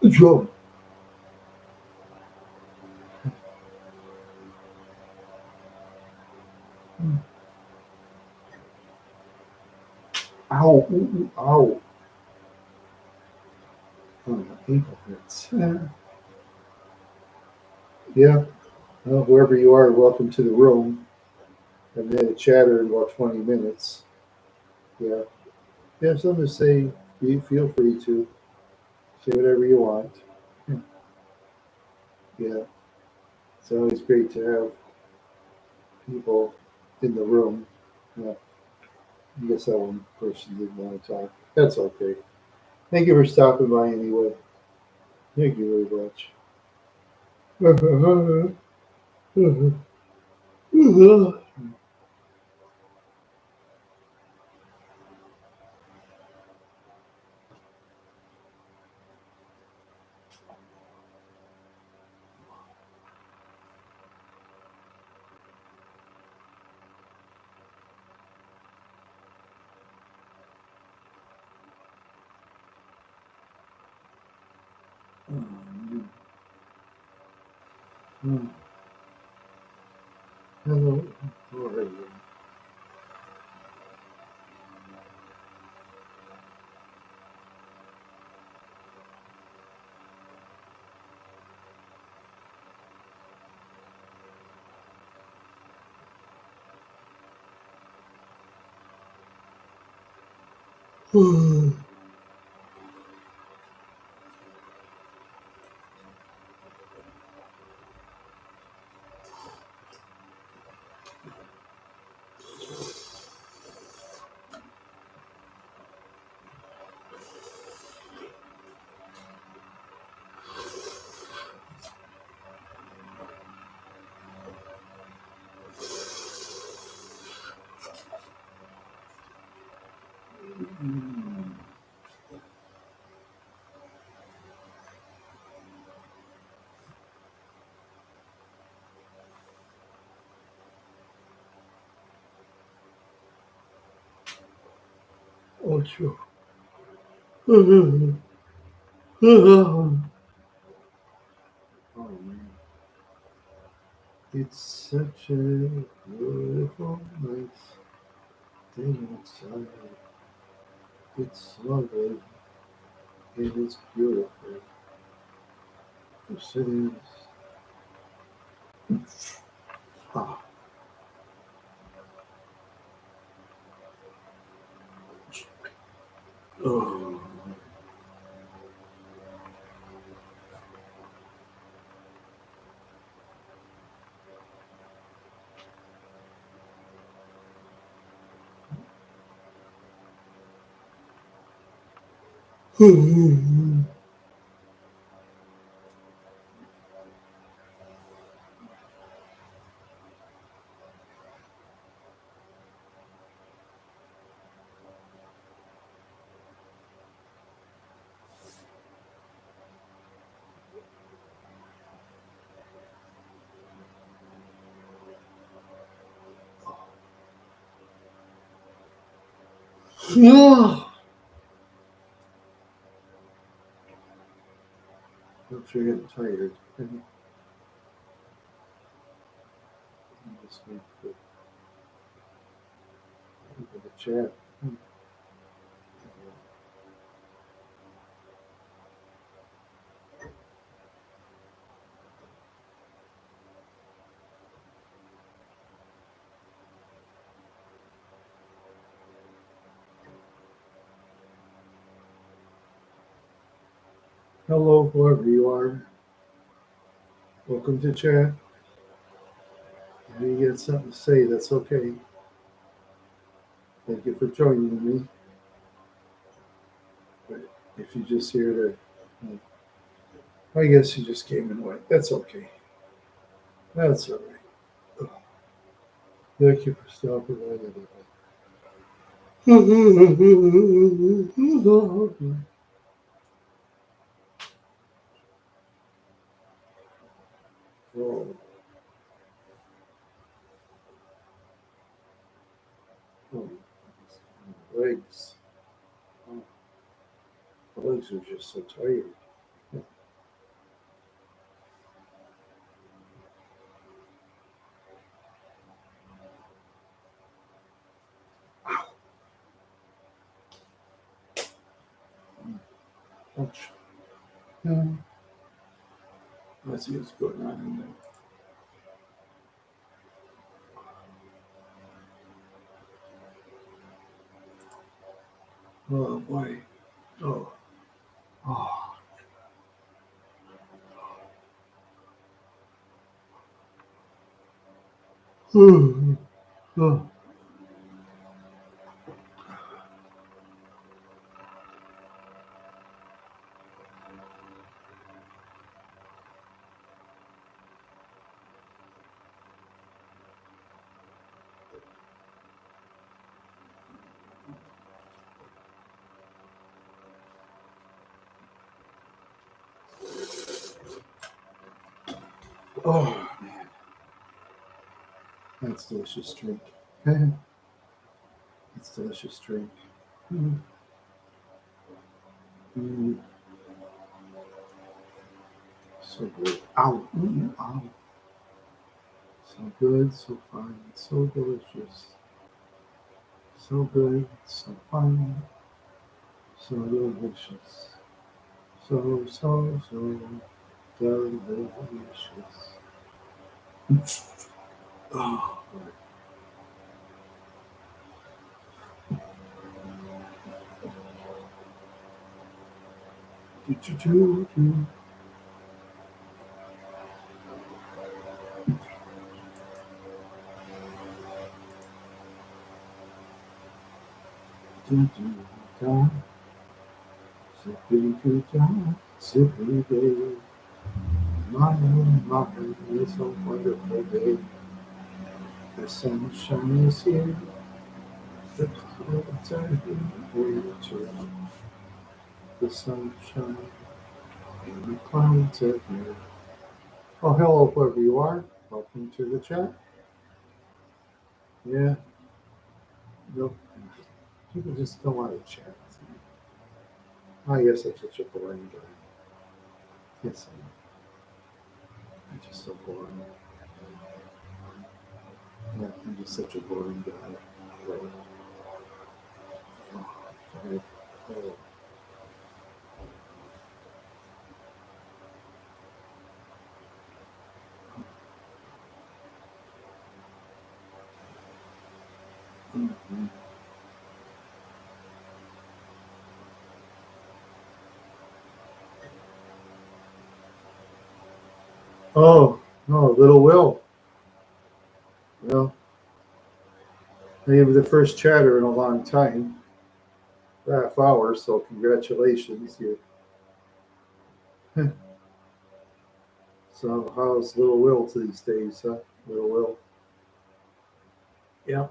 It's Joe. Ow, ooh, ooh, ow. Oh, my ankle hurts. Yeah, well, wherever you are, welcome to the room. I've had a chatter in about 20 minutes. Yeah. If you have something to say, feel free to say whatever you want. Yeah, it's always great to have people in the room. Yeah, I guess that one person didn't want to talk. That's okay. Thank you for stopping by anyway. Thank you very much. Hello, how are you? Oh, sure. Oh, man. It's such a beautiful nice day outside. It's lovely and it's beautiful. Yes, it is. Ah. Oh. Ah. I'm sure you're getting tired. Just wait for people to chat. Hello, whoever you are. Welcome to chat. If you get something to say, that's okay. Thank you for joining me. But if you're just here to, I guess you just came and went. That's okay. That's all right. Thank you for stopping by anyway. Oh, oh, legs. Oh, my legs are just so tired. Ouch. Let's see what's going on in there. Oh boy. Oh. Oh. Oh. Oh man. That's delicious drink. That's delicious drink. Mm. Mm. So good. Ow. Ow. So good, so fine, so delicious. So good, so fine, so delicious. So delicious. Oh, do, do, do, do. Do, do, da. Zippity doo da, zippity day. My, my, it's a wonderful day. The sunshine is here. The clouds are here too. The sunshine and the clouds are here. Oh, hello, whoever you are. Welcome to the chat. Yeah, no, people just don't want to chat. I guess I'm such a boring guy. Yes, I'm just so boring. Yeah, I'm just such a boring guy. Right. Oh, right. Oh. Mhm. Oh, no, little Will. Well, maybe the first chatter in a long time, half hour. So congratulations. You. So how's little Will these days, huh? Little Will. Yeah.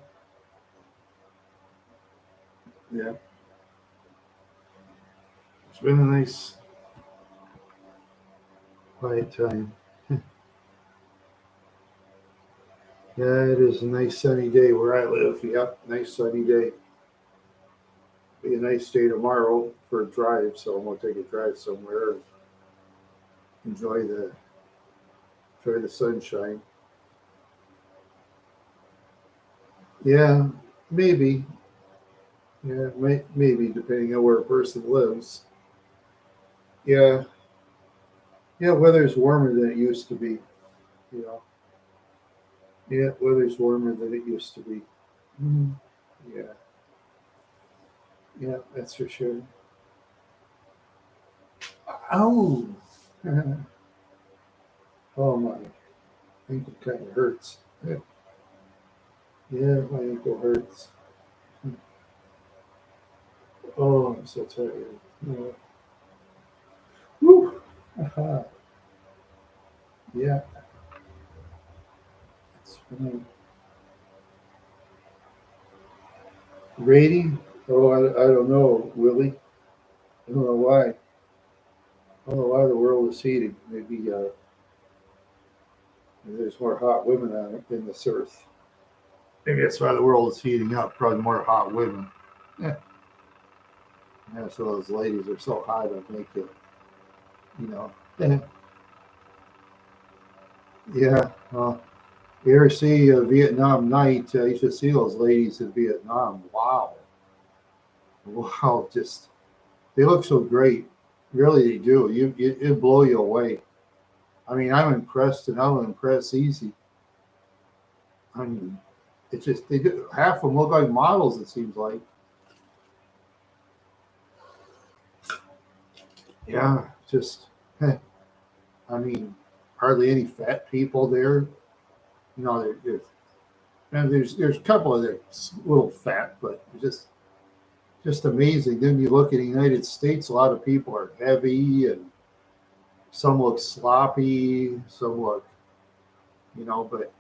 Yeah. It's been a nice quiet time. Yeah, it is a nice sunny day where I live. Yep, nice sunny day. Be a nice day tomorrow for a drive, so I'm gonna take a drive somewhere. Enjoy the enjoy the sunshine. Yeah, maybe. Yeah, maybe depending on where a person lives. Yeah, yeah. Weather's warmer than it used to be. You know. Yeah, weather's warmer than it used to be. Mm, yeah, yeah, that's for sure. Ow! Oh my ankle kind of hurts. Yeah, yeah, my ankle hurts. Oh, I'm so tired. Yeah. Whew. Aha. Yeah, it's fine. Rating? Oh, I don't know, Willie. I don't know why. I don't know why the world is heating. Maybe there's more hot women on it than this earth. Maybe that's why the world is heating up. Probably more hot women. Yeah. Yeah, so those ladies are so hot, it'll make you know. Yeah. Yeah. You ever see a Vietnam Night? You should see those ladies in Vietnam. Wow. Wow. Just, they look so great. Really, they do. It blow you away. I mean, I'm impressed, and I'll impress easy. I mean, it's just they do, half of them look like models. It seems like. Yeah, just. I mean, hardly any fat people there. You know, and there's a couple of them a little fat, but just amazing. Then you look at the United States, a lot of people are heavy, and some look sloppy, some look, but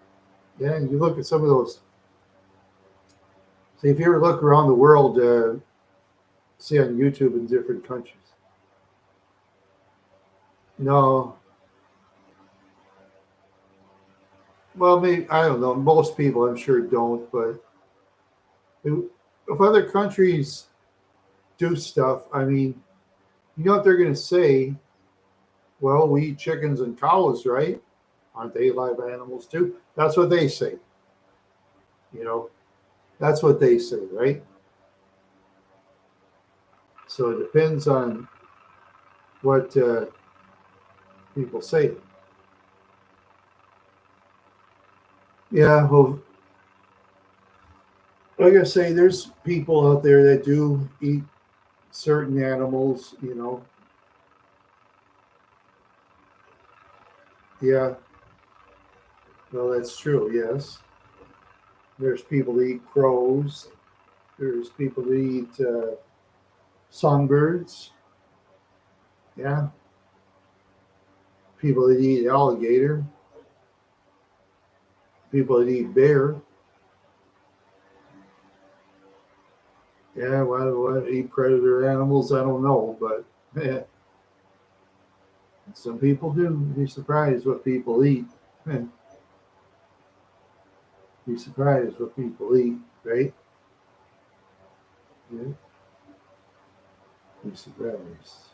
yeah, you look at some of those. See, if you ever look around the world, see on YouTube in different countries. No, well, maybe I don't know. Most people, I'm sure, don't. But if other countries do stuff, I mean, you know what they're going to say? Well, we eat chickens and cows, right? Aren't they live animals too? That's what they say. You know, that's what they say, right? So it depends on what people say. Yeah, well, like I say, there's people out there that do eat certain animals, Yeah, well, that's true, yes. There's people that eat crows. There's people that eat songbirds. Yeah, people that eat alligator. People that eat bear. Yeah, what eat predator animals? I don't know, but yeah, some people do. You'd be surprised what people eat. Yeah, be surprised what people eat, right? Yeah, be surprised.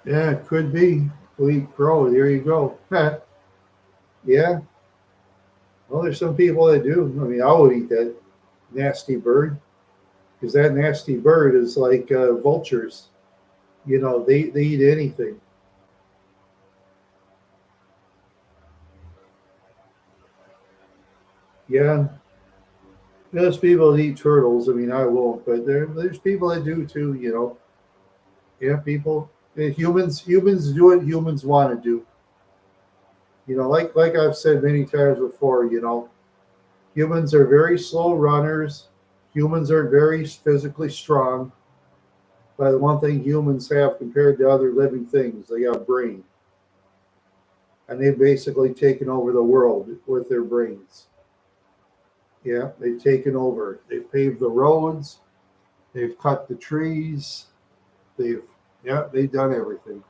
Yeah, it could be. We eat crow. There you go. Yeah. Well, there's some people that do. I mean, I would eat that nasty bird because that nasty bird is like vultures. They eat anything. Yeah. There's people that eat turtles. I mean, I won't, but there's people that do too. Yeah, people. Humans do what humans want to do. Like I've said many times before. Humans are very slow runners. Humans are very physically strong. But the one thing humans have compared to other living things, they have brain, and they've basically taken over the world with their brains. Yeah, they've taken over. They've paved the roads. They've cut the trees. They've yeah, they've done everything.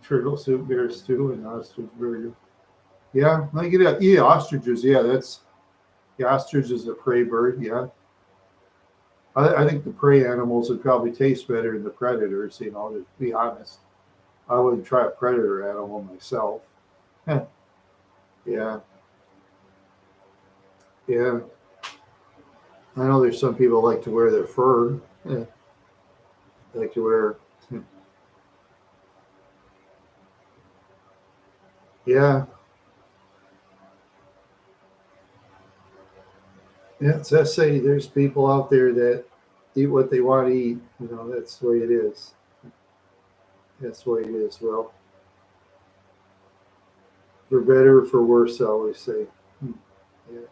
Turtle soup, bear stew, and ostrich burger. Yeah, I get it. Yeah, ostriches. Yeah, ostrich is a prey bird. Yeah, I think the prey animals would probably taste better than the predators. To be honest, I wouldn't try a predator animal myself. Yeah, yeah. I know there's some people like to wear their fur. Yeah, like to wear. Yeah, yeah. So I say there's people out there that eat what they want to eat. That's the way it is. That's the way it is. Well, for better or for worse, I always say. Hmm. Yeah,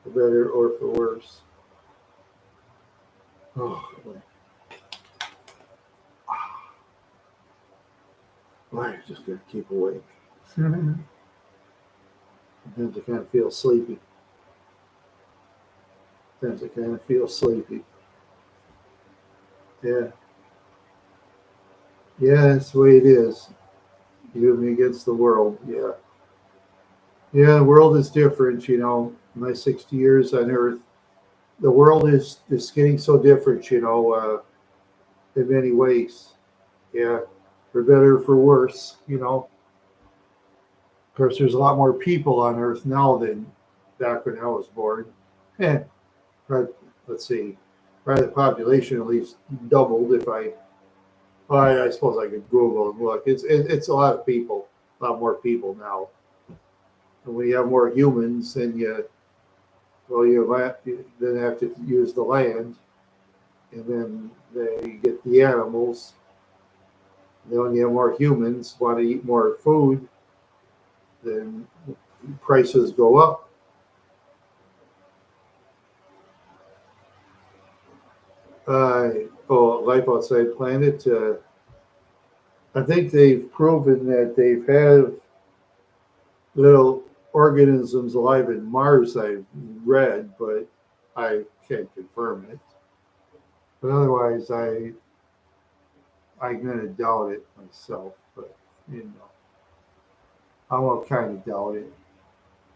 for better or for worse. Oh, boy, I just got to keep awake. Sometimes I kind of feel sleepy. Sometimes I kind of feel sleepy. Yeah, yeah, that's the way it is. You and me against the world. Yeah, yeah. The world is different. My 60 years on Earth, the world is getting so different. In many ways. Yeah, for better or for worse. course, there's a lot more people on Earth now than back when I was born. Eh, but let's see, probably the population at least doubled. If I suppose I could Google and look. It's a lot of people, a lot more people now. And when you have more humans, then you then have to use the land, and then they get the animals. Then when you have more humans want to eat more food, then prices go up. Life outside planet. I think they've proven that they've had little organisms alive in Mars. I've read, but I can't confirm it. But otherwise, I'm gonna doubt it myself. But you know, I will kind of doubt it.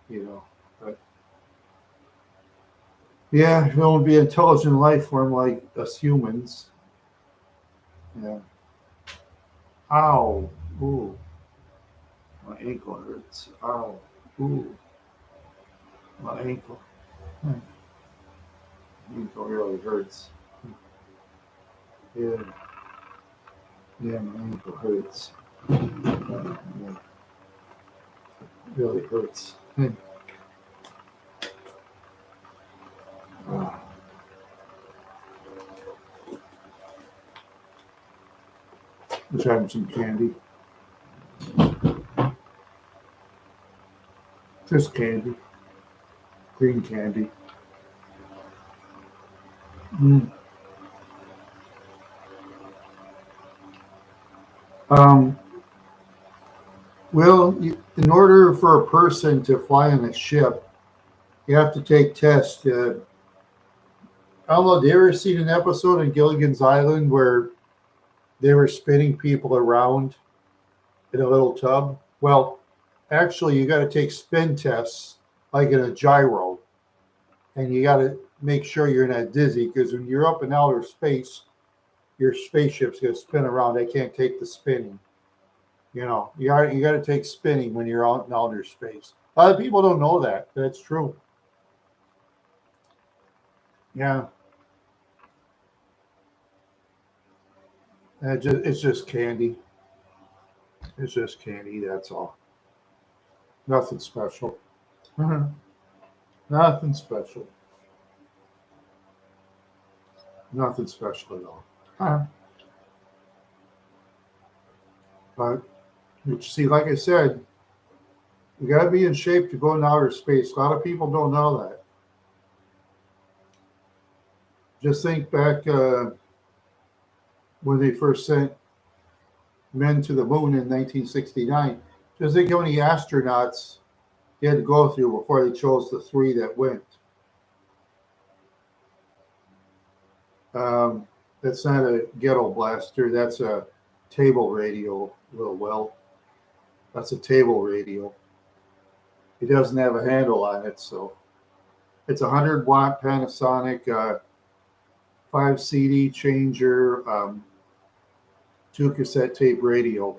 You know, but yeah, if it would be an intelligent life form like us humans. Yeah. Ow. Ooh. My ankle hurts. Ow. Ooh. My ankle. My ankle really hurts. Yeah. Yeah, my ankle hurts. Yeah. Really hurts. Let's have some candy. Just candy. Green candy. Mm. Well, in order for a person to fly on a ship, you have to take tests. I don't know, have you ever seen an episode in Gilligan's Island where they were spinning people around in a little tub? Well, actually, you got to take spin tests like in a gyro, and you got to make sure you're not dizzy, because when you're up in outer space, your spaceship's going to spin around. They can't take the spinning. You know, you got to take spinning when you're out in outer space. A lot of people don't know that. That's true. Yeah. It's just candy. It's just candy. That's all. Nothing special. Nothing special. Nothing special at all. But you see, like I said, you got to be in shape to go in outer space. A lot of people don't know that. Just think back when they first sent men to the moon in 1969. Just think how many astronauts they had to go through before they chose the 3 that went. That's not a ghetto blaster. That's a table radio, little well. That's a table radio. It doesn't have a handle on it, so it's a 100-watt Panasonic 5 CD changer, 2 cassette tape radio.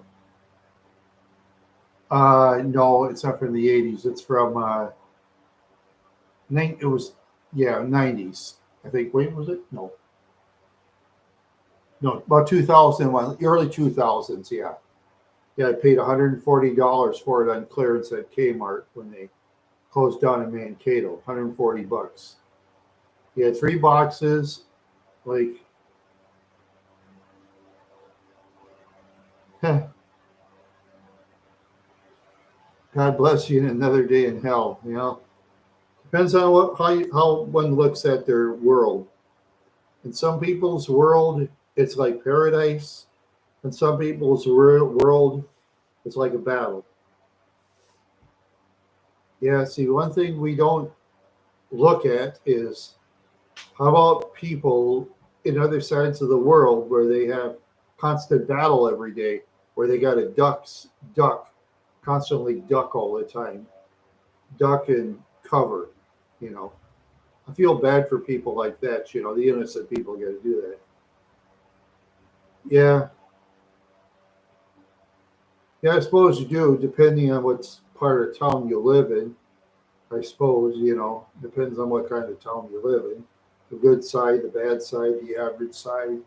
No, it's not from the 80s. It's from it was 90s. I think. Wait, was it? No, about 2001, early 2000s. Yeah. I paid $140 for it on clearance at Kmart when they closed down in Mankato. $140. You had 3 boxes, like. God bless you in another day in hell. You know, depends on how one looks at their world. In some people's world, it's like paradise. In some people's world, it's like a battle. Yeah. See, one thing we don't look at is how about people in other sides of the world where they have constant battle every day, where they got to constantly duck all the time, duck and cover. You know, I feel bad for people like that. You know, the innocent people got to do that. Yeah, I suppose you do, depending on what's part of town you live in, I suppose, depends on what kind of town you live in. The good side, the bad side, the average side.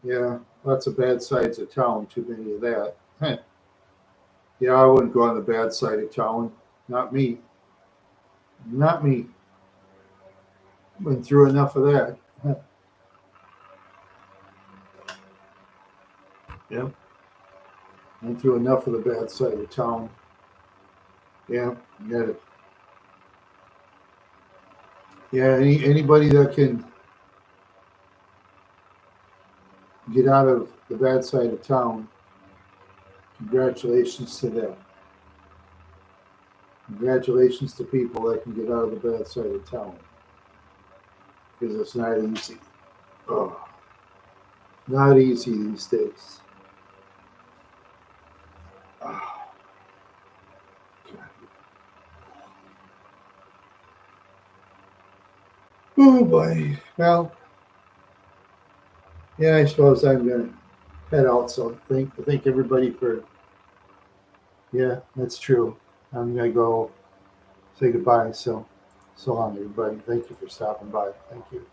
Yeah, lots of bad sides of town, too many of that. Heh. Yeah, I wouldn't go on the bad side of town. Not me. Not me. Been through enough of that. Heh. Yeah, been through enough of the bad side of town. Yeah, get it. Yeah, anybody that can get out of the bad side of town, congratulations to them. Congratulations to people that can get out of the bad side of town because it's not easy. Oh, not easy these days. Oh, oh boy. Well, yeah, I suppose I'm gonna head out. So thank everybody for. Yeah, that's true. I'm gonna go say goodbye. So long, everybody. Thank you for stopping by. Thank you.